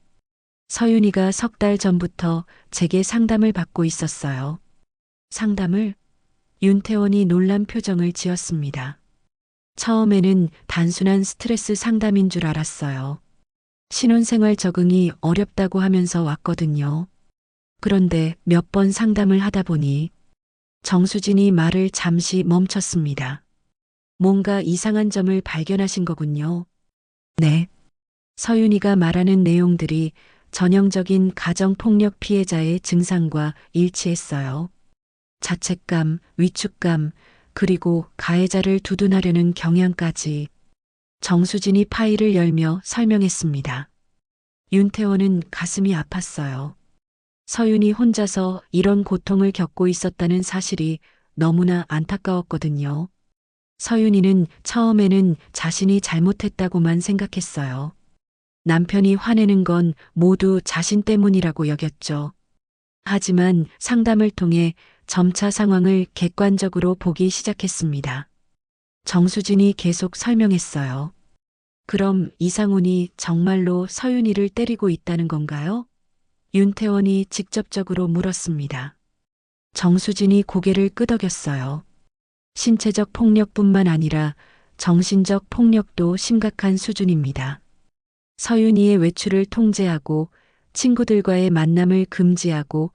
서윤이가 3달 전부터 제게 상담을 받고 있었어요. 상담을? 윤태원이 놀란 표정을 지었습니다. 처음에는 단순한 스트레스 상담인 줄 알았어요. 신혼생활 적응이 어렵다고 하면서 왔거든요. 그런데 몇 번 상담을 하다 보니 정수진이 말을 잠시 멈췄습니다. 뭔가 이상한 점을 발견하신 거군요. 네. 서윤이가 말하는 내용들이 전형적인 가정폭력 피해자의 증상과 일치했어요. 자책감, 위축감, 그리고 가해자를 두둔하려는 경향까지. 정수진이 파일을 열며 설명했습니다. 윤태원은 가슴이 아팠어요. 서윤이 혼자서 이런 고통을 겪고 있었다는 사실이 너무나 안타까웠거든요. 서윤이는 처음에는 자신이 잘못했다고만 생각했어요. 남편이 화내는 건 모두 자신 때문이라고 여겼죠. 하지만 상담을 통해 점차 상황을 객관적으로 보기 시작했습니다. 정수진이 계속 설명했어요. 그럼 이상훈이 정말로 서윤이를 때리고 있다는 건가요? 윤태원이 직접적으로 물었습니다. 정수진이 고개를 끄덕였어요. 신체적 폭력뿐만 아니라 정신적 폭력도 심각한 수준입니다. 서윤이의 외출을 통제하고 친구들과의 만남을 금지하고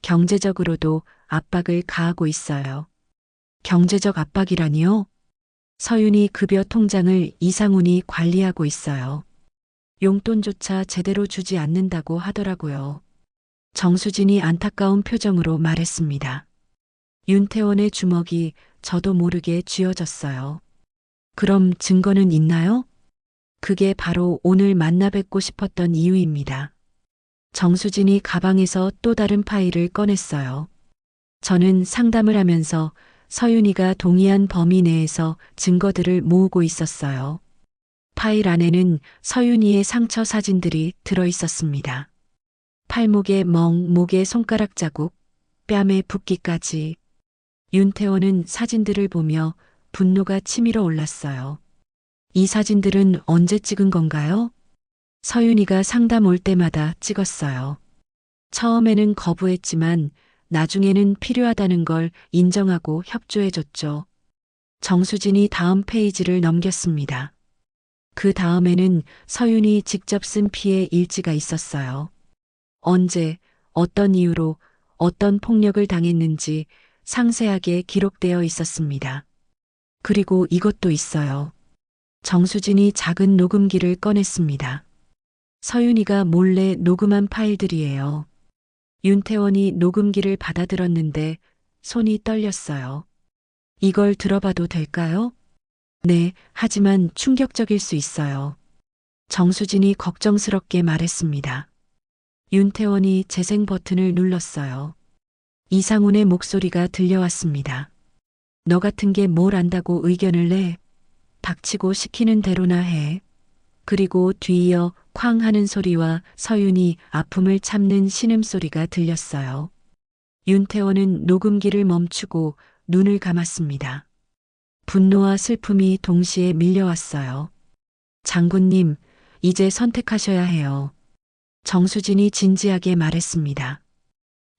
경제적으로도 압박을 가하고 있어요. 경제적 압박이라니요? 서윤이 급여 통장을 이상훈이 관리하고 있어요. 용돈조차 제대로 주지 않는다고 하더라고요. 정수진이 안타까운 표정으로 말했습니다. 윤태원의 주먹이 저도 모르게 쥐어졌어요. 그럼 증거는 있나요? 그게 바로 오늘 만나 뵙고 싶었던 이유입니다. 정수진이 가방에서 또 다른 파일을 꺼냈어요. 저는 상담을 하면서 서윤이가 동의한 범위 내에서 증거들을 모으고 있었어요. 파일 안에는 서윤이의 상처 사진들이 들어 있었습니다. 팔목에 멍, 목에 손가락 자국, 뺨에 붓기까지. 윤태원은 사진들을 보며 분노가 치밀어 올랐어요. 이 사진들은 언제 찍은 건가요? 서윤이가 상담 올 때마다 찍었어요. 처음에는 거부했지만 나중에는 필요하다는 걸 인정하고 협조해줬죠. 정수진이 다음 페이지를 넘겼습니다. 그 다음에는 서윤이 직접 쓴 피해 일지가 있었어요. 언제, 어떤 이유로, 어떤 폭력을 당했는지 상세하게 기록되어 있었습니다. 그리고 이것도 있어요. 정수진이 작은 녹음기를 꺼냈습니다. 서윤이가 몰래 녹음한 파일들이에요. 윤태원이 녹음기를 받아들었는데 손이 떨렸어요. 이걸 들어봐도 될까요? 네, 하지만 충격적일 수 있어요. 정수진이 걱정스럽게 말했습니다. 윤태원이 재생 버튼을 눌렀어요. 이상훈의 목소리가 들려왔습니다. 너 같은 게 뭘 안다고 의견을 내? 닥치고 시키는 대로나 해. 그리고 뒤이어 쾅 하는 소리와 서윤이 아픔을 참는 신음소리가 들렸어요. 윤태원은 녹음기를 멈추고 눈을 감았습니다. 분노와 슬픔이 동시에 밀려왔어요. 장군님, 이제 선택하셔야 해요. 정수진이 진지하게 말했습니다.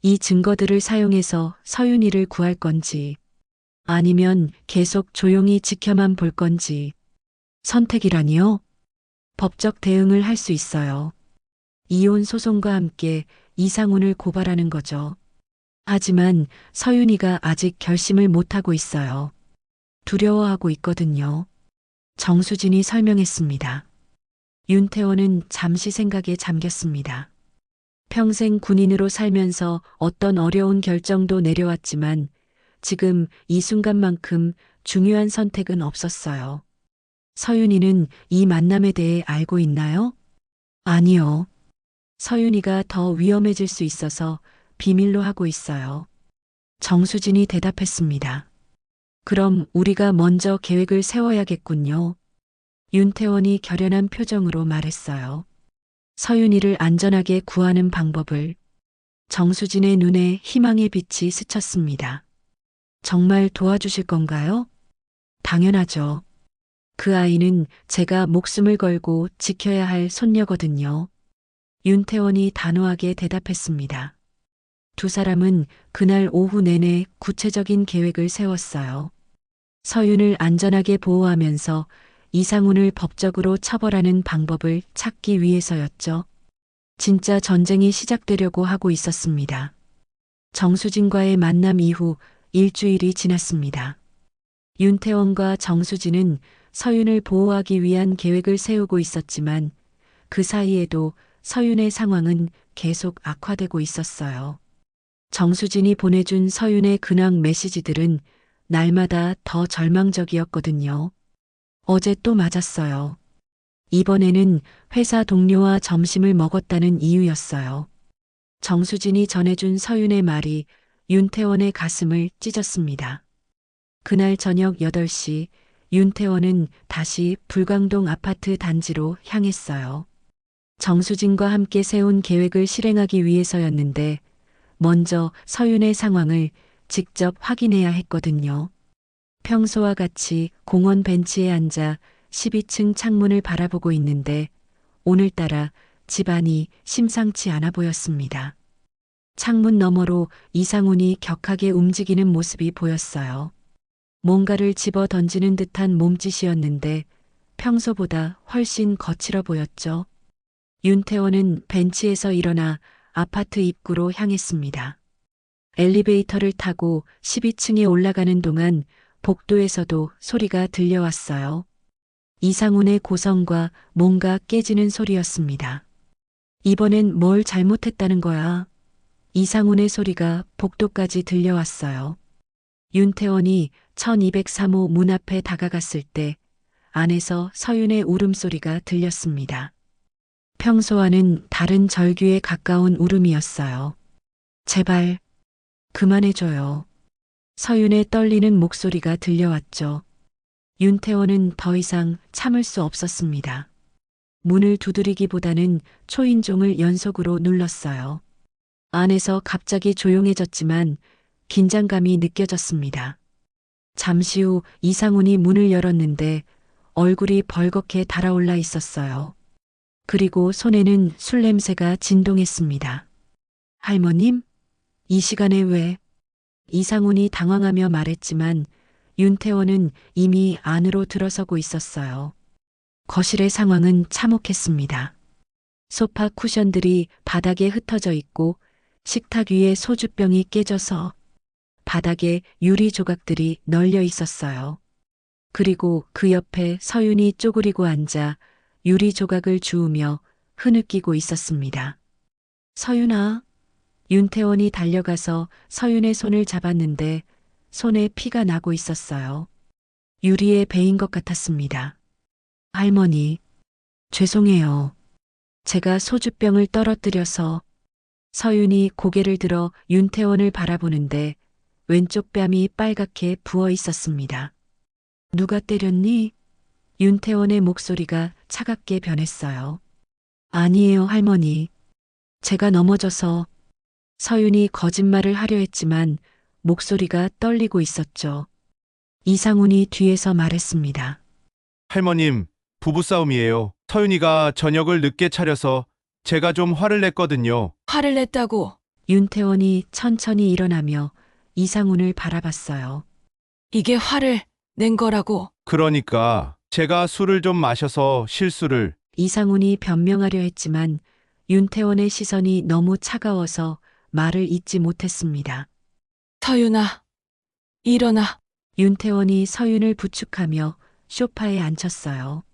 이 증거들을 사용해서 서윤이를 구할 건지, 아니면 계속 조용히 지켜만 볼 건지. 선택이라니요? 법적 대응을 할 수 있어요. 이혼 소송과 함께 이상훈을 고발하는 거죠. 하지만 서윤이가 아직 결심을 못하고 있어요. 두려워하고 있거든요. 정수진이 설명했습니다. 윤태원은 잠시 생각에 잠겼습니다. 평생 군인으로 살면서 어떤 어려운 결정도 내려왔지만 지금 이 순간만큼 중요한 선택은 없었어요. 서윤이는 이 만남에 대해 알고 있나요? 아니요. 서윤이가 더 위험해질 수 있어서 비밀로 하고 있어요. 정수진이 대답했습니다. 그럼 우리가 먼저 계획을 세워야겠군요. 윤태원이 결연한 표정으로 말했어요. 서윤이를 안전하게 구하는 방법을. 정수진의 눈에 희망의 빛이 스쳤습니다. 정말 도와주실 건가요? 당연하죠. 그 아이는 제가 목숨을 걸고 지켜야 할 손녀거든요. 윤태원이 단호하게 대답했습니다. 두 사람은 그날 오후 내내 구체적인 계획을 세웠어요. 서윤을 안전하게 보호하면서 이상훈을 법적으로 처벌하는 방법을 찾기 위해서였죠. 진짜 전쟁이 시작되려고 하고 있었습니다. 정수진과의 만남 이후 일주일이 지났습니다. 윤태원과 정수진은 서윤을 보호하기 위한 계획을 세우고 있었지만 그 사이에도 서윤의 상황은 계속 악화되고 있었어요. 정수진이 보내준 서윤의 근황 메시지들은 날마다 더 절망적이었거든요. 어제 또 맞았어요. 이번에는 회사 동료와 점심을 먹었다는 이유였어요. 정수진이 전해준 서윤의 말이 윤태원의 가슴을 찢었습니다. 그날 저녁 8시 윤태원은 다시 불광동 아파트 단지로 향했어요. 정수진과 함께 세운 계획을 실행하기 위해서였는데 먼저 서윤의 상황을 직접 확인해야 했거든요. 평소와 같이 공원 벤치에 앉아 12층 창문을 바라보고 있는데 오늘따라 집안이 심상치 않아 보였습니다. 창문 너머로 이상훈이 격하게 움직이는 모습이 보였어요. 뭔가를 집어 던지는 듯한 몸짓이었는데 평소보다 훨씬 거칠어 보였죠. 윤태원은 벤치에서 일어나 아파트 입구로 향했습니다. 엘리베이터를 타고 12층에 올라가는 동안 복도에서도 소리가 들려왔어요. 이상훈의 고성과 뭔가 깨지는 소리였습니다. 이번엔 뭘 잘못했다는 거야? 이상훈의 소리가 복도까지 들려왔어요. 윤태원이 1203호 문 앞에 다가갔을 때 안에서 서윤의 울음소리가 들렸습니다. 평소와는 다른 절규에 가까운 울음이었어요. 제발 그만해줘요. 서윤의 떨리는 목소리가 들려왔죠. 윤태원은 더 이상 참을 수 없었습니다. 문을 두드리기보다는 초인종을 연속으로 눌렀어요. 안에서 갑자기 조용해졌지만 긴장감이 느껴졌습니다. 잠시 후 이상훈이 문을 열었는데 얼굴이 벌겋게 달아올라 있었어요. 그리고 손에는 술 냄새가 진동했습니다. 할머님? 이 시간에 왜? 이상훈이 당황하며 말했지만 윤태원은 이미 안으로 들어서고 있었어요. 거실의 상황은 참혹했습니다. 소파 쿠션들이 바닥에 흩어져 있고 식탁 위에 소주병이 깨져서 바닥에 유리 조각들이 널려 있었어요. 그리고 그 옆에 서윤이 쪼그리고 앉아 유리 조각을 주우며 흐느끼고 있었습니다. 서윤아. 윤태원이 달려가서 서윤의 손을 잡았는데 손에 피가 나고 있었어요. 유리에 베인 것 같았습니다. 할머니, 죄송해요. 제가 소주병을 떨어뜨려서. 서윤이 고개를 들어 윤태원을 바라보는데 왼쪽 뺨이 빨갛게 부어 있었습니다. 누가 때렸니? 윤태원의 목소리가 차갑게 변했어요. 아니에요, 할머니. 제가 넘어져서. 서윤이 거짓말을 하려 했지만 목소리가 떨리고 있었죠. 이상훈이 뒤에서 말했습니다. 할머님, 부부싸움이에요. 서윤이가 저녁을 늦게 차려서 제가 좀 화를 냈거든요. 화를 냈다고. 윤태원이 천천히 일어나며 이상훈을 바라봤어요. 이게 화를 낸 거라고. 그러니까 제가 술을 좀 마셔서 실수를. 이상훈이 변명하려 했지만 윤태원의 시선이 너무 차가워서 말을 잇지 못했습니다. 서윤아, 일어나. 윤태원이 서윤을 부축하며 소파에 앉혔어요.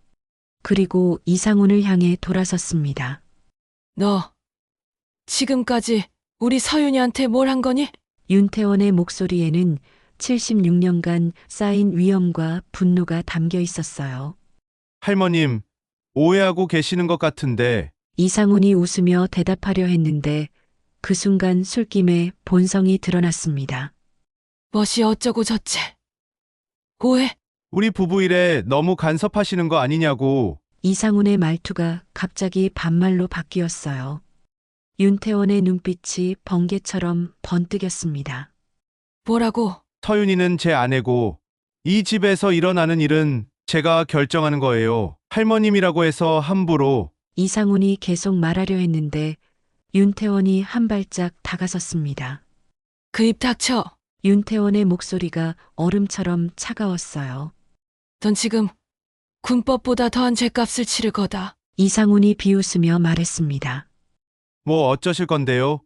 그리고 이상훈을 향해 돌아섰습니다. 너 지금까지 우리 서윤이한테 뭘 한 거니? 윤태원의 목소리에는 76년간 쌓인 위험과 분노가 담겨 있었어요. 할머님, 오해하고 계시는 것 같은데. 이상훈이 웃으며 대답하려 했는데 그 순간 술김에 본성이 드러났습니다. 멋이 어쩌고 저째. 오해? 우리 부부 일에 너무 간섭하시는 거 아니냐고. 이상훈의 말투가 갑자기 반말로 바뀌었어요. 윤태원의 눈빛이 번개처럼 번뜩였습니다. 뭐라고? 서윤이는 제 아내고 이 집에서 일어나는 일은 제가 결정하는 거예요. 할머님이라고 해서 함부로. 이상훈이 계속 말하려 했는데 윤태원이 한 발짝 다가섰습니다. 그 입 닥쳐. 윤태원의 목소리가 얼음처럼 차가웠어요. 넌 지금 군법보다 더한 죗값을 치를 거다. 이상훈이 비웃으며 말했습니다. 뭐 어쩌실 건데요?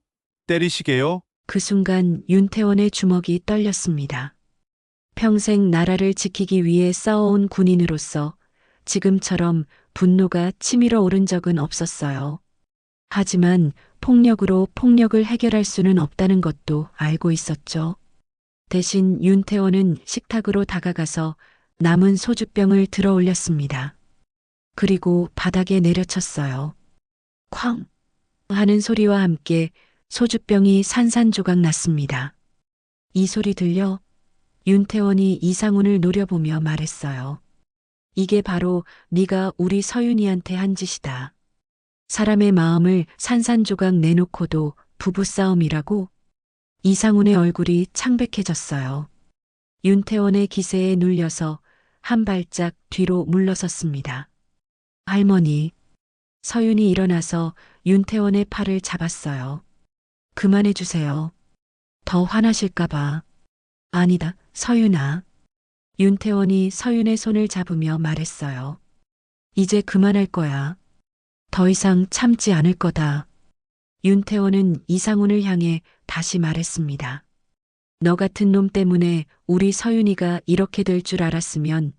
때리시게요? 그 순간 윤태원의 주먹이 떨렸습니다. 평생 나라를 지키기 위해 싸워온 군인으로서 지금처럼 분노가 치밀어 오른 적은 없었어요. 하지만 폭력으로 폭력을 해결할 수는 없다는 것도 알고 있었죠. 대신 윤태원은 식탁으로 다가가서 남은 소주병을 들어 올렸습니다. 그리고 바닥에 내려쳤어요. 쾅! 하는 소리와 함께 소주병이 산산조각 났습니다. 이 소리 들려? 윤태원이 이상훈을 노려보며 말했어요. 이게 바로 네가 우리 서윤이한테 한 짓이다. 사람의 마음을 산산조각 내놓고도 부부싸움이라고? 이상훈의 얼굴이 창백해졌어요. 윤태원의 기세에 눌려서 한 발짝 뒤로 물러섰습니다. 할머니. 서윤이 일어나서 윤태원의 팔을 잡았어요. 그만해 주세요. 더 화나실까봐. 아니다, 서윤아. 윤태원이 서윤의 손을 잡으며 말했어요. 이제 그만할 거야. 더 이상 참지 않을 거다. 윤태원은 이상훈을 향해 다시 말했습니다. 너 같은 놈 때문에 우리 서윤이가 이렇게 될 줄 알았으면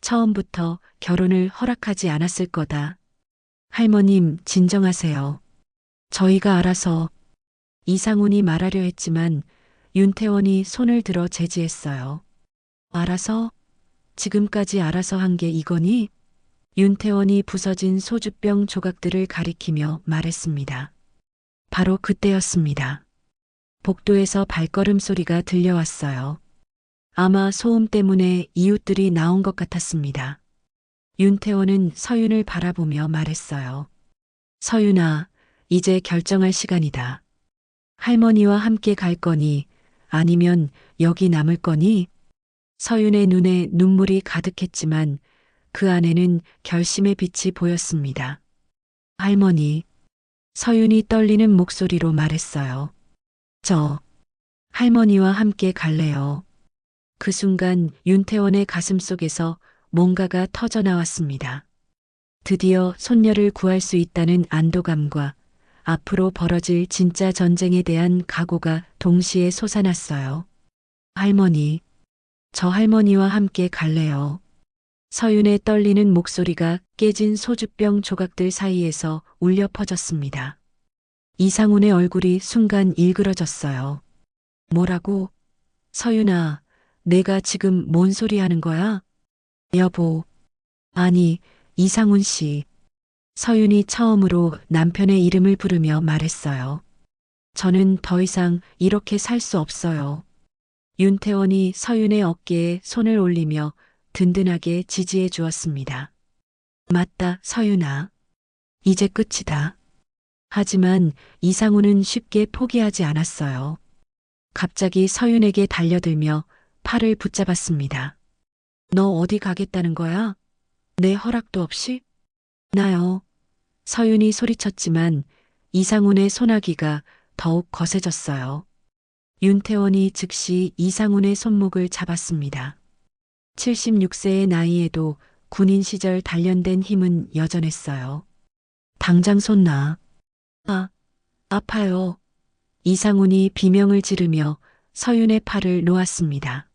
처음부터 결혼을 허락하지 않았을 거다. 할머님, 진정하세요. 저희가 알아서. 이상훈이 말하려 했지만 윤태원이 손을 들어 제지했어요. 알아서? 지금까지 알아서 한 게 이거니? 윤태원이 부서진 소주병 조각들을 가리키며 말했습니다. 바로 그때였습니다. 복도에서 발걸음 소리가 들려왔어요. 아마 소음 때문에 이웃들이 나온 것 같았습니다. 윤태원은 서윤을 바라보며 말했어요. 서윤아, 이제 결정할 시간이다. 할머니와 함께 갈 거니 아니면 여기 남을 거니? 서윤의 눈에 눈물이 가득했지만 그 안에는 결심의 빛이 보였습니다. 할머니, 서윤이 떨리는 목소리로 말했어요. 저, 할머니와 함께 갈래요. 그 순간 윤태원의 가슴 속에서 뭔가가 터져 나왔습니다. 드디어 손녀를 구할 수 있다는 안도감과 앞으로 벌어질 진짜 전쟁에 대한 각오가 동시에 솟아났어요. 할머니, 저 할머니와 함께 갈래요. 서윤의 떨리는 목소리가 깨진 소주병 조각들 사이에서 울려 퍼졌습니다. 이상훈의 얼굴이 순간 일그러졌어요. 뭐라고? 서윤아, 내가 지금 뭔 소리 하는 거야? 여보. 아니, 이상훈 씨. 서윤이 처음으로 남편의 이름을 부르며 말했어요. 저는 더 이상 이렇게 살 수 없어요. 윤태원이 서윤의 어깨에 손을 올리며 든든하게 지지해 주었습니다. 맞다, 서윤아. 이제 끝이다. 하지만 이상훈은 쉽게 포기하지 않았어요. 갑자기 서윤에게 달려들며 팔을 붙잡았습니다. 너 어디 가겠다는 거야? 내 허락도 없이? 나요. 서윤이 소리쳤지만 이상훈의 소나기가 더욱 거세졌어요. 윤태원이 즉시 이상훈의 손목을 잡았습니다. 76세의 나이에도 군인 시절 단련된 힘은 여전했어요. 당장 손 놔. 아파요. 이상훈이 비명을 지르며 서윤의 팔을 놓았습니다.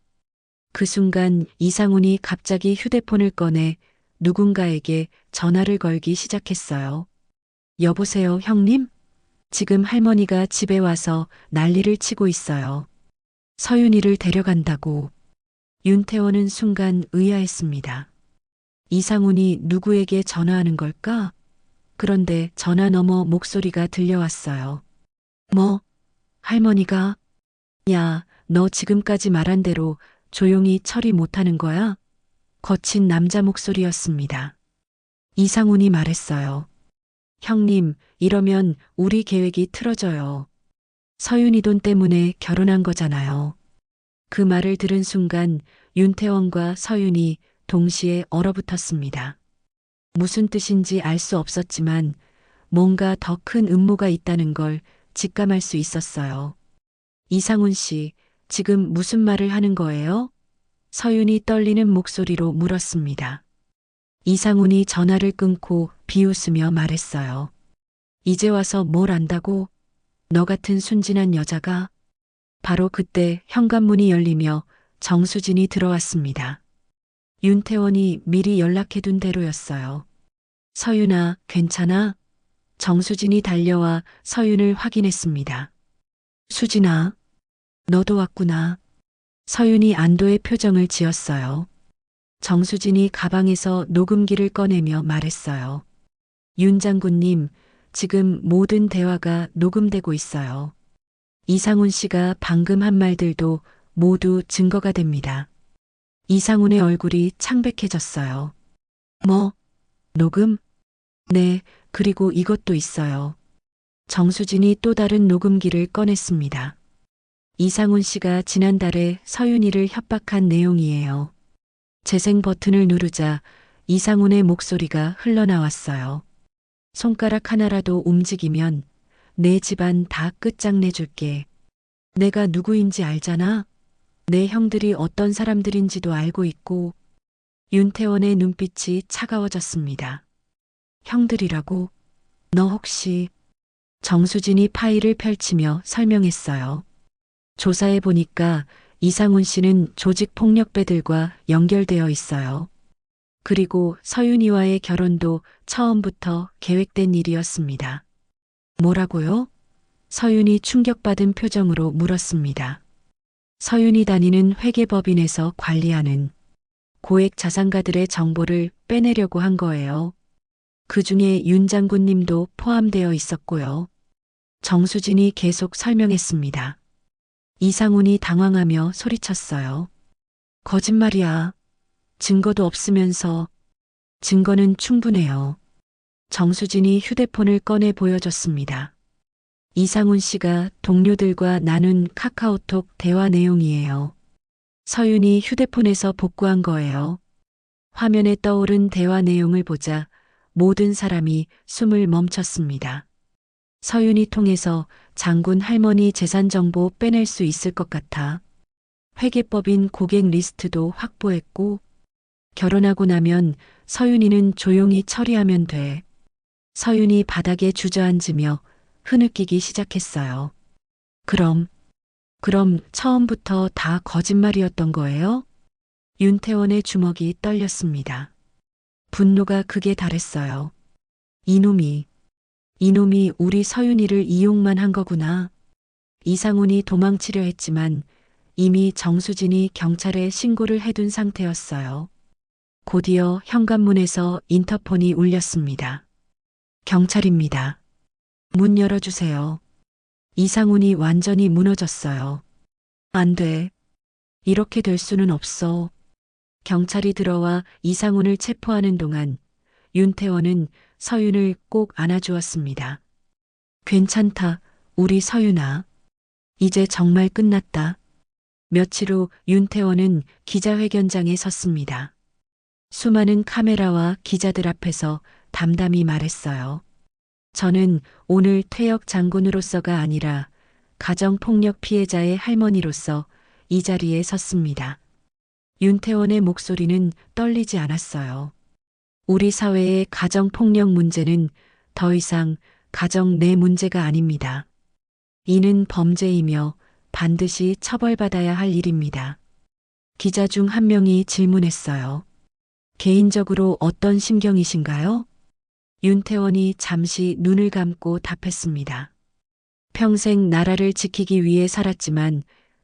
그 순간 이상훈이 갑자기 휴대폰을 꺼내 누군가에게 전화를 걸기 시작했어요. 여보세요, 형님? 지금 할머니가 집에 와서 난리를 치고 있어요. 서윤이를 데려간다고. 윤태원은 순간 의아했습니다. 이상훈이 누구에게 전화하는 걸까? 그런데 전화 너머 목소리가 들려왔어요. 뭐? 할머니가? 야, 너 지금까지 말한 대로 조용히 처리 못하는 거야? 거친 남자 목소리였습니다. 이상훈이 말했어요. 형님, 이러면 우리 계획이 틀어져요. 서윤이 돈 때문에 결혼한 거잖아요. 그 말을 들은 순간 윤태원과 서윤이 동시에 얼어붙었습니다. 무슨 뜻인지 알 수 없었지만 뭔가 더 큰 음모가 있다는 걸 직감할 수 있었어요. 이상훈 씨, 지금 무슨 말을 하는 거예요? 서윤이 떨리는 목소리로 물었습니다. 이상훈이 전화를 끊고 비웃으며 말했어요. 이제 와서 뭘 안다고? 너 같은 순진한 여자가? 바로 그때 현관문이 열리며 정수진이 들어왔습니다. 윤태원이 미리 연락해둔 대로였어요. 서윤아, 괜찮아? 정수진이 달려와 서윤을 확인했습니다. 수진아, 너도 왔구나. 서윤이 안도의 표정을 지었어요. 정수진이 가방에서 녹음기를 꺼내며 말했어요. 윤 장군님, 지금 모든 대화가 녹음되고 있어요. 이상훈 씨가 방금 한 말들도 모두 증거가 됩니다. 이상훈의 얼굴이 창백해졌어요. 뭐? 녹음? 네, 그리고 이것도 있어요. 정수진이 또 다른 녹음기를 꺼냈습니다. 이상훈 씨가 지난달에 서윤이를 협박한 내용이에요. 재생 버튼을 누르자 이상훈의 목소리가 흘러나왔어요. 손가락 하나라도 움직이면 내 집안 다 끝장내줄게. 내가 누구인지 알잖아? 내 형들이 어떤 사람들인지도 알고 있고. 윤태원의 눈빛이 차가워졌습니다. 형들이라고? 너 혹시? 정수진이 파일을 펼치며 설명했어요. 조사해 보니까 이상훈 씨는 조직폭력배들과 연결되어 있어요. 그리고 서윤이와의 결혼도 처음부터 계획된 일이었습니다. 뭐라고요? 서윤이 충격받은 표정으로 물었습니다. 서윤이 다니는 회계법인에서 관리하는 고액 자산가들의 정보를 빼내려고 한 거예요. 그 중에 윤 장군님도 포함되어 있었고요. 정수진이 계속 설명했습니다. 이상훈이 당황하며 소리쳤어요. 거짓말이야. 증거도 없으면서. 증거는 충분해요. 정수진이 휴대폰을 꺼내 보여줬습니다. 이상훈 씨가 동료들과 나눈 카카오톡 대화 내용이에요. 서윤이 휴대폰에서 복구한 거예요. 화면에 떠오른 대화 내용을 보자 모든 사람이 숨을 멈췄습니다. 서윤이 통해서 장군 할머니 재산 정보 빼낼 수 있을 것 같아. 회계법인 고객 리스트도 확보했고, 결혼하고 나면 서윤이는 조용히 처리하면 돼. 서윤이 바닥에 주저앉으며 흐느끼기 시작했어요. 그럼 처음부터 다 거짓말이었던 거예요? 윤태원의 주먹이 떨렸습니다. 분노가 극에 달했어요. 이놈이 우리 서윤이를 이용만 한 거구나. 이상훈이 도망치려 했지만 이미 정수진이 경찰에 신고를 해둔 상태였어요. 곧이어 현관문에서 인터폰이 울렸습니다. 경찰입니다. 문 열어주세요. 이상훈이 완전히 무너졌어요. 안 돼. 이렇게 될 수는 없어. 경찰이 들어와 이상훈을 체포하는 동안 윤태원은 서윤을 꼭 안아주었습니다. 괜찮다, 우리 서윤아. 이제 정말 끝났다. 며칠 후 윤태원은 기자회견장에 섰습니다. 수많은 카메라와 기자들 앞에서 담담히 말했어요. 저는 오늘 퇴역 장군으로서가 아니라 가정폭력 피해자의 할머니로서 이 자리에 섰습니다. 윤태원의 목소리는 떨리지 않았어요. 우리 사회의 가정폭력 문제는 더 이상 가정 내 문제가 아닙니다. 이는 범죄이며 반드시 처벌받아야 할 일입니다. 기자 중 한 명이 질문했어요. 개인적으로 어떤 심경이신가요? 윤태원이 잠시 눈을 감고 답했습니다. 평생 나라를 지키기 위해 살았지만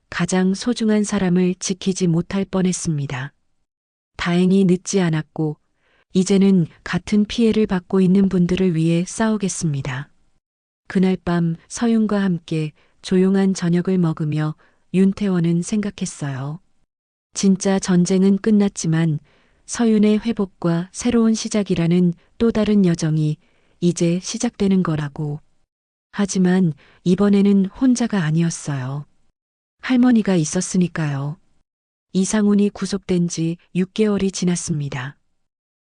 가장 소중한 사람을 지키지 못할 뻔했습니다. 다행히 늦지 않았고 이제는 같은 피해를 받고 있는 분들을 위해 싸우겠습니다. 그날 밤 서윤과 함께 조용한 저녁을 먹으며 윤태원은 생각했어요. 진짜 전쟁은 끝났지만 서윤의 회복과 새로운 시작이라는 또 다른 여정이 이제 시작되는 거라고. 하지만 이번에는 혼자가 아니었어요. 할머니가 있었으니까요. 이상훈이 구속된 지 6개월이 지났습니다.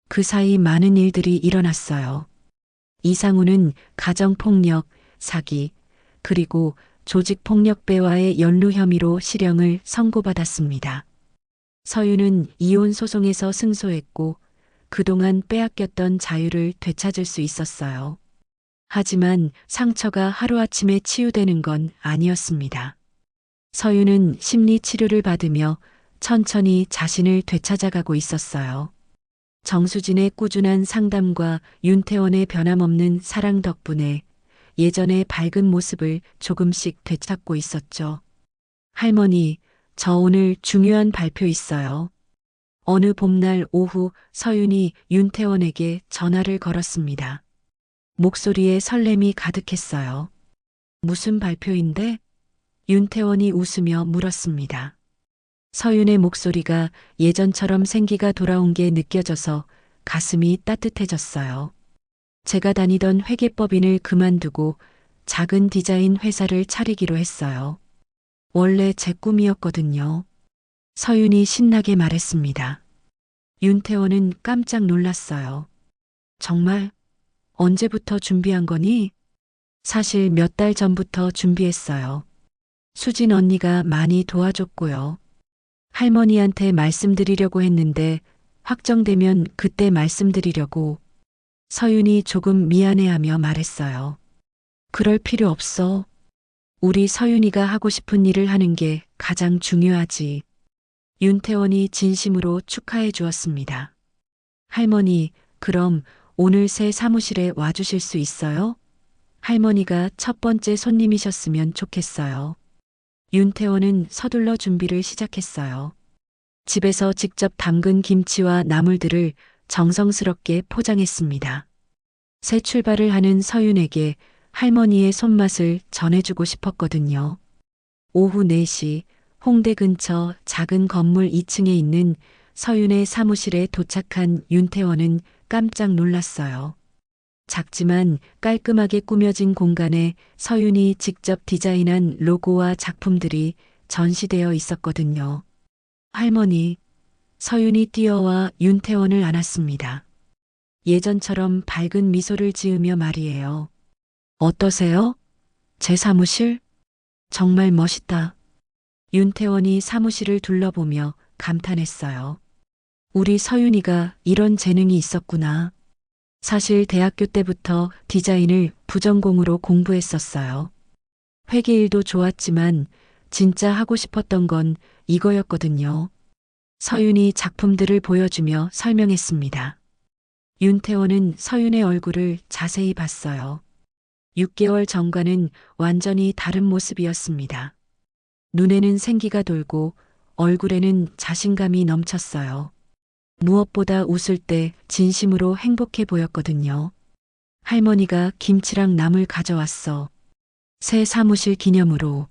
그 사이 많은 일들이 일어났어요. 이상훈은 가정폭력, 사기, 그리고 조직폭력배와의 연루 혐의로 실형을 선고받았습니다. 서윤은 이혼 소송에서 승소했고 그동안 빼앗겼던 자유를 되찾을 수 있었어요. 하지만 상처가 하루아침에 치유되는 건 아니었습니다. 서윤은 심리 치료를 받으며 천천히 자신을 되찾아가고 있었어요. 정수진의 꾸준한 상담과 윤태원의 변함없는 사랑 덕분에 예전의 밝은 모습을 조금씩 되찾고 있었죠. 할머니, 저 오늘 중요한 발표 있어요. 어느 봄날 오후 서윤이 윤태원에게 전화를 걸었습니다. 목소리에 설렘이 가득했어요. 무슨 발표인데? 윤태원이 웃으며 물었습니다. 서윤의 목소리가 예전처럼 생기가 돌아온 게 느껴져서 가슴이 따뜻해졌어요. 제가 다니던 회계법인을 그만두고 작은 디자인 회사를 차리기로 했어요. 원래 제 꿈이었거든요. 서윤이 신나게 말했습니다. 윤태원은 깜짝 놀랐어요. 정말? 언제부터 준비한 거니? 사실 몇 달 전부터 준비했어요. 수진 언니가 많이 도와줬고요. 할머니한테 말씀드리려고 했는데 확정되면 그때 말씀드리려고. 서윤이 조금 미안해하며 말했어요. 그럴 필요 없어. 우리 서윤이가 하고 싶은 일을 하는 게 가장 중요하지. 윤태원이 진심으로 축하해 주었습니다. 할머니, 그럼 오늘 새 사무실에 와주실 수 있어요? 할머니가 첫 번째 손님이셨으면 좋겠어요. 윤태원은 서둘러 준비를 시작했어요. 집에서 직접 담근 김치와 나물들을 정성스럽게 포장했습니다. 새 출발을 하는 서윤에게 할머니의 손맛을 전해주고 싶었거든요. 오후 4시 홍대 근처 작은 건물 2층에 있는 서윤의 사무실에 도착한 윤태원은 깜짝 놀랐어요. 작지만 깔끔하게 꾸며진 공간에 서윤이 직접 디자인한 로고와 작품들이 전시되어 있었거든요. 할머니, 서윤이 뛰어와 윤태원을 안았습니다. 예전처럼 밝은 미소를 지으며 말이에요. 어떠세요? 제 사무실? 정말 멋있다. 윤태원이 사무실을 둘러보며 감탄했어요. 우리 서윤이가 이런 재능이 있었구나. 사실 대학교 때부터 디자인을 부전공으로 공부했었어요. 회계일도 좋았지만 진짜 하고 싶었던 건 이거였거든요. 서윤이 작품들을 보여주며 설명했습니다. 윤태원은 서윤의 얼굴을 자세히 봤어요. 6개월 전과는 완전히 다른 모습이었습니다. 눈에는 생기가 돌고 얼굴에는 자신감이 넘쳤어요. 무엇보다 웃을 때 진심으로 행복해 보였거든요. 할머니가 김치랑 나물 가져왔어. 새 사무실 기념으로.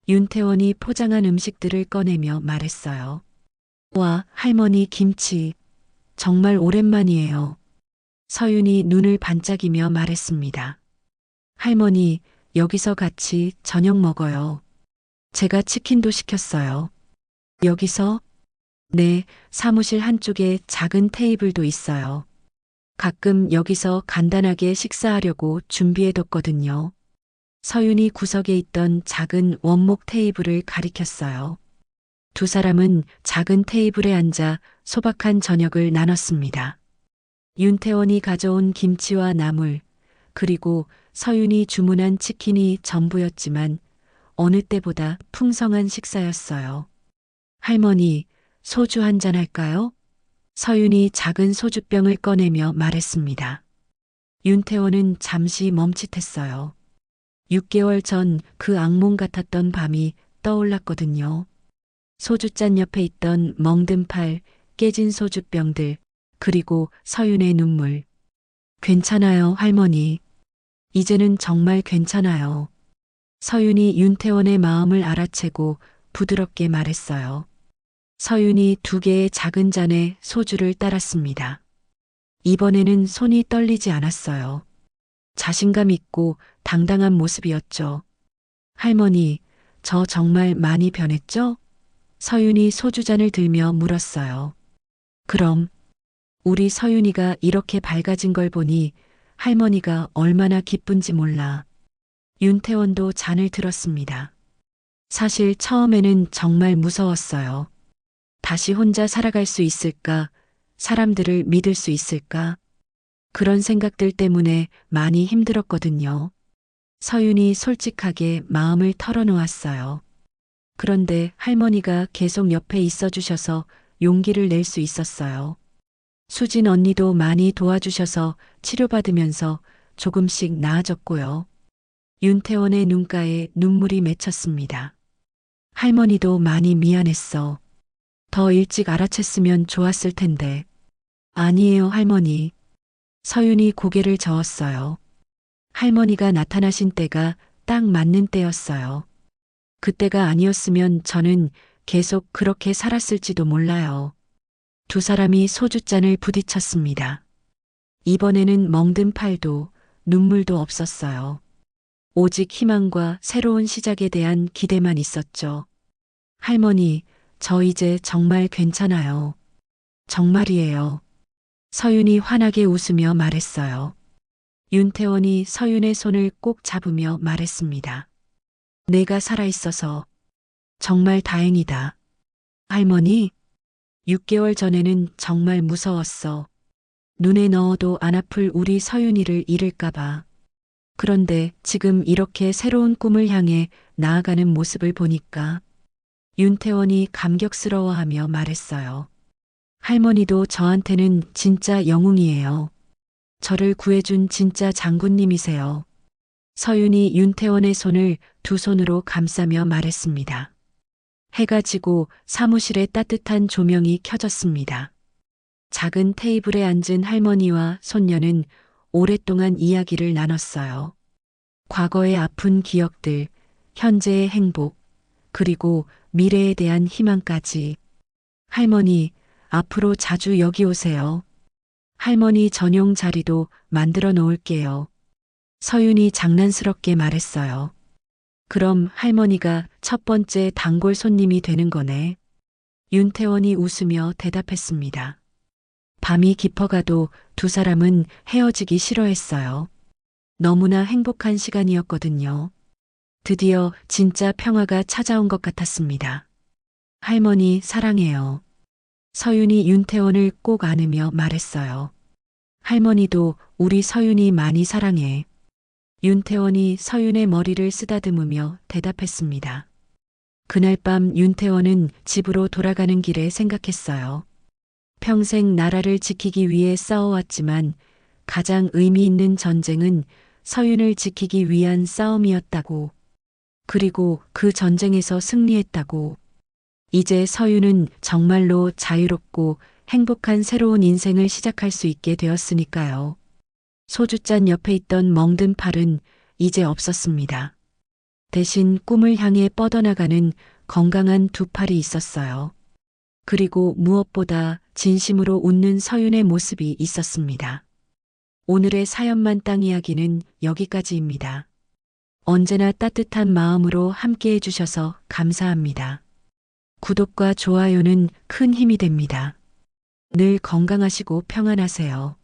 윤태원이 포장한 음식들을 꺼내며 말했어요. 와, 할머니 김치. 정말 오랜만이에요. 서윤이 눈을 반짝이며 말했습니다. 할머니, 여기서 같이 저녁 먹어요. 제가 치킨도 시켰어요. 여기서? 네, 사무실 한쪽에 작은 테이블도 있어요. 가끔 여기서 간단하게 식사하려고 준비해뒀거든요. 서윤이 구석에 있던 작은 원목 테이블을 가리켰어요. 두 사람은 작은 테이블에 앉아 소박한 저녁을 나눴습니다. 윤태원이 가져온 김치와 나물, 그리고 서윤이 주문한 치킨이 전부였지만 어느 때보다 풍성한 식사였어요. 할머니, 소주 한잔 할까요? 서윤이 작은 소주병을 꺼내며 말했습니다. 윤태원은 잠시 멈칫했어요. 6개월 전 그 악몽 같았던 밤이 떠올랐거든요. 소주잔 옆에 있던 멍든 팔, 깨진 소주병들, 그리고 서윤의 눈물. 괜찮아요, 할머니. 이제는 정말 괜찮아요. 서윤이 윤태원의 마음을 알아채고 부드럽게 말했어요. 서윤이 2개의 작은 잔에 소주를 따랐습니다. 이번에는 손이 떨리지 않았어요. 자신감 있고 당당한 모습이었죠. 할머니, 저 정말 많이 변했죠? 서윤이 소주잔을 들며 물었어요. 그럼, 우리 서윤이가 이렇게 밝아진 걸 보니 할머니가 얼마나 기쁜지 몰라. 윤태원도 잔을 들었습니다. 사실 처음에는 정말 무서웠어요. 다시 혼자 살아갈 수 있을까? 사람들을 믿을 수 있을까? 그런 생각들 때문에 많이 힘들었거든요. 서윤이 솔직하게 마음을 털어놓았어요. 그런데 할머니가 계속 옆에 있어 주셔서 용기를 낼 수 있었어요. 수진 언니도 많이 도와주셔서 치료받으면서 조금씩 나아졌고요. 윤태원의 눈가에 눈물이 맺혔습니다. 할머니도 많이 미안했어. 더 일찍 알아챘으면 좋았을 텐데. 아니에요, 할머니. 서윤이 고개를 저었어요. 할머니가 나타나신 때가 딱 맞는 때였어요. 그때가 아니었으면 저는 계속 그렇게 살았을지도 몰라요. 두 사람이 소주잔을 부딪혔습니다. 이번에는 멍든 팔도 눈물도 없었어요. 오직 희망과 새로운 시작에 대한 기대만 있었죠. 할머니, 저 이제 정말 괜찮아요. 정말이에요. 서윤이 환하게 웃으며 말했어요. 윤태원이 서윤의 손을 꼭 잡으며 말했습니다. 내가 살아있어서 정말 다행이다. 할머니, 6개월 전에는 정말 무서웠어. 눈에 넣어도 안 아플 우리 서윤이를 잃을까봐. 그런데 지금 이렇게 새로운 꿈을 향해 나아가는 모습을 보니까 윤태원이 감격스러워하며 말했어요. 할머니도 저한테는 진짜 영웅이에요. 저를 구해준 진짜 장군님이세요. 서윤이 윤태원의 손을 두 손으로 감싸며 말했습니다. 해가 지고 사무실에 따뜻한 조명이 켜졌습니다. 작은 테이블에 앉은 할머니와 손녀는 오랫동안 이야기를 나눴어요. 과거의 아픈 기억들, 현재의 행복, 그리고 미래에 대한 희망까지. 할머니, 앞으로 자주 여기 오세요. 할머니 전용 자리도 만들어 놓을게요. 서윤이 장난스럽게 말했어요. 그럼 할머니가 첫 번째 단골 손님이 되는 거네. 윤태원이 웃으며 대답했습니다. 밤이 깊어가도 두 사람은 헤어지기 싫어했어요. 너무나 행복한 시간이었거든요. 드디어 진짜 평화가 찾아온 것 같았습니다. 할머니 사랑해요. 서윤이 윤태원을 꼭 안으며 말했어요. 할머니도 우리 서윤이 많이 사랑해. 윤태원이 서윤의 머리를 쓰다듬으며 대답했습니다. 그날 밤 윤태원은 집으로 돌아가는 길에 생각했어요. 평생 나라를 지키기 위해 싸워왔지만 가장 의미 있는 전쟁은 서윤을 지키기 위한 싸움이었다고. 그리고 그 전쟁에서 승리했다고. 이제 서윤은 정말로 자유롭고 행복한 새로운 인생을 시작할 수 있게 되었으니까요. 소주잔 옆에 있던 멍든 팔은 이제 없었습니다. 대신 꿈을 향해 뻗어나가는 건강한 두 팔이 있었어요. 그리고 무엇보다 진심으로 웃는 서윤의 모습이 있었습니다. 오늘의 사연만 땅 이야기는 여기까지입니다. 언제나 따뜻한 마음으로 함께 해주셔서 감사합니다. 구독과 좋아요는 큰 힘이 됩니다. 늘 건강하시고 평안하세요.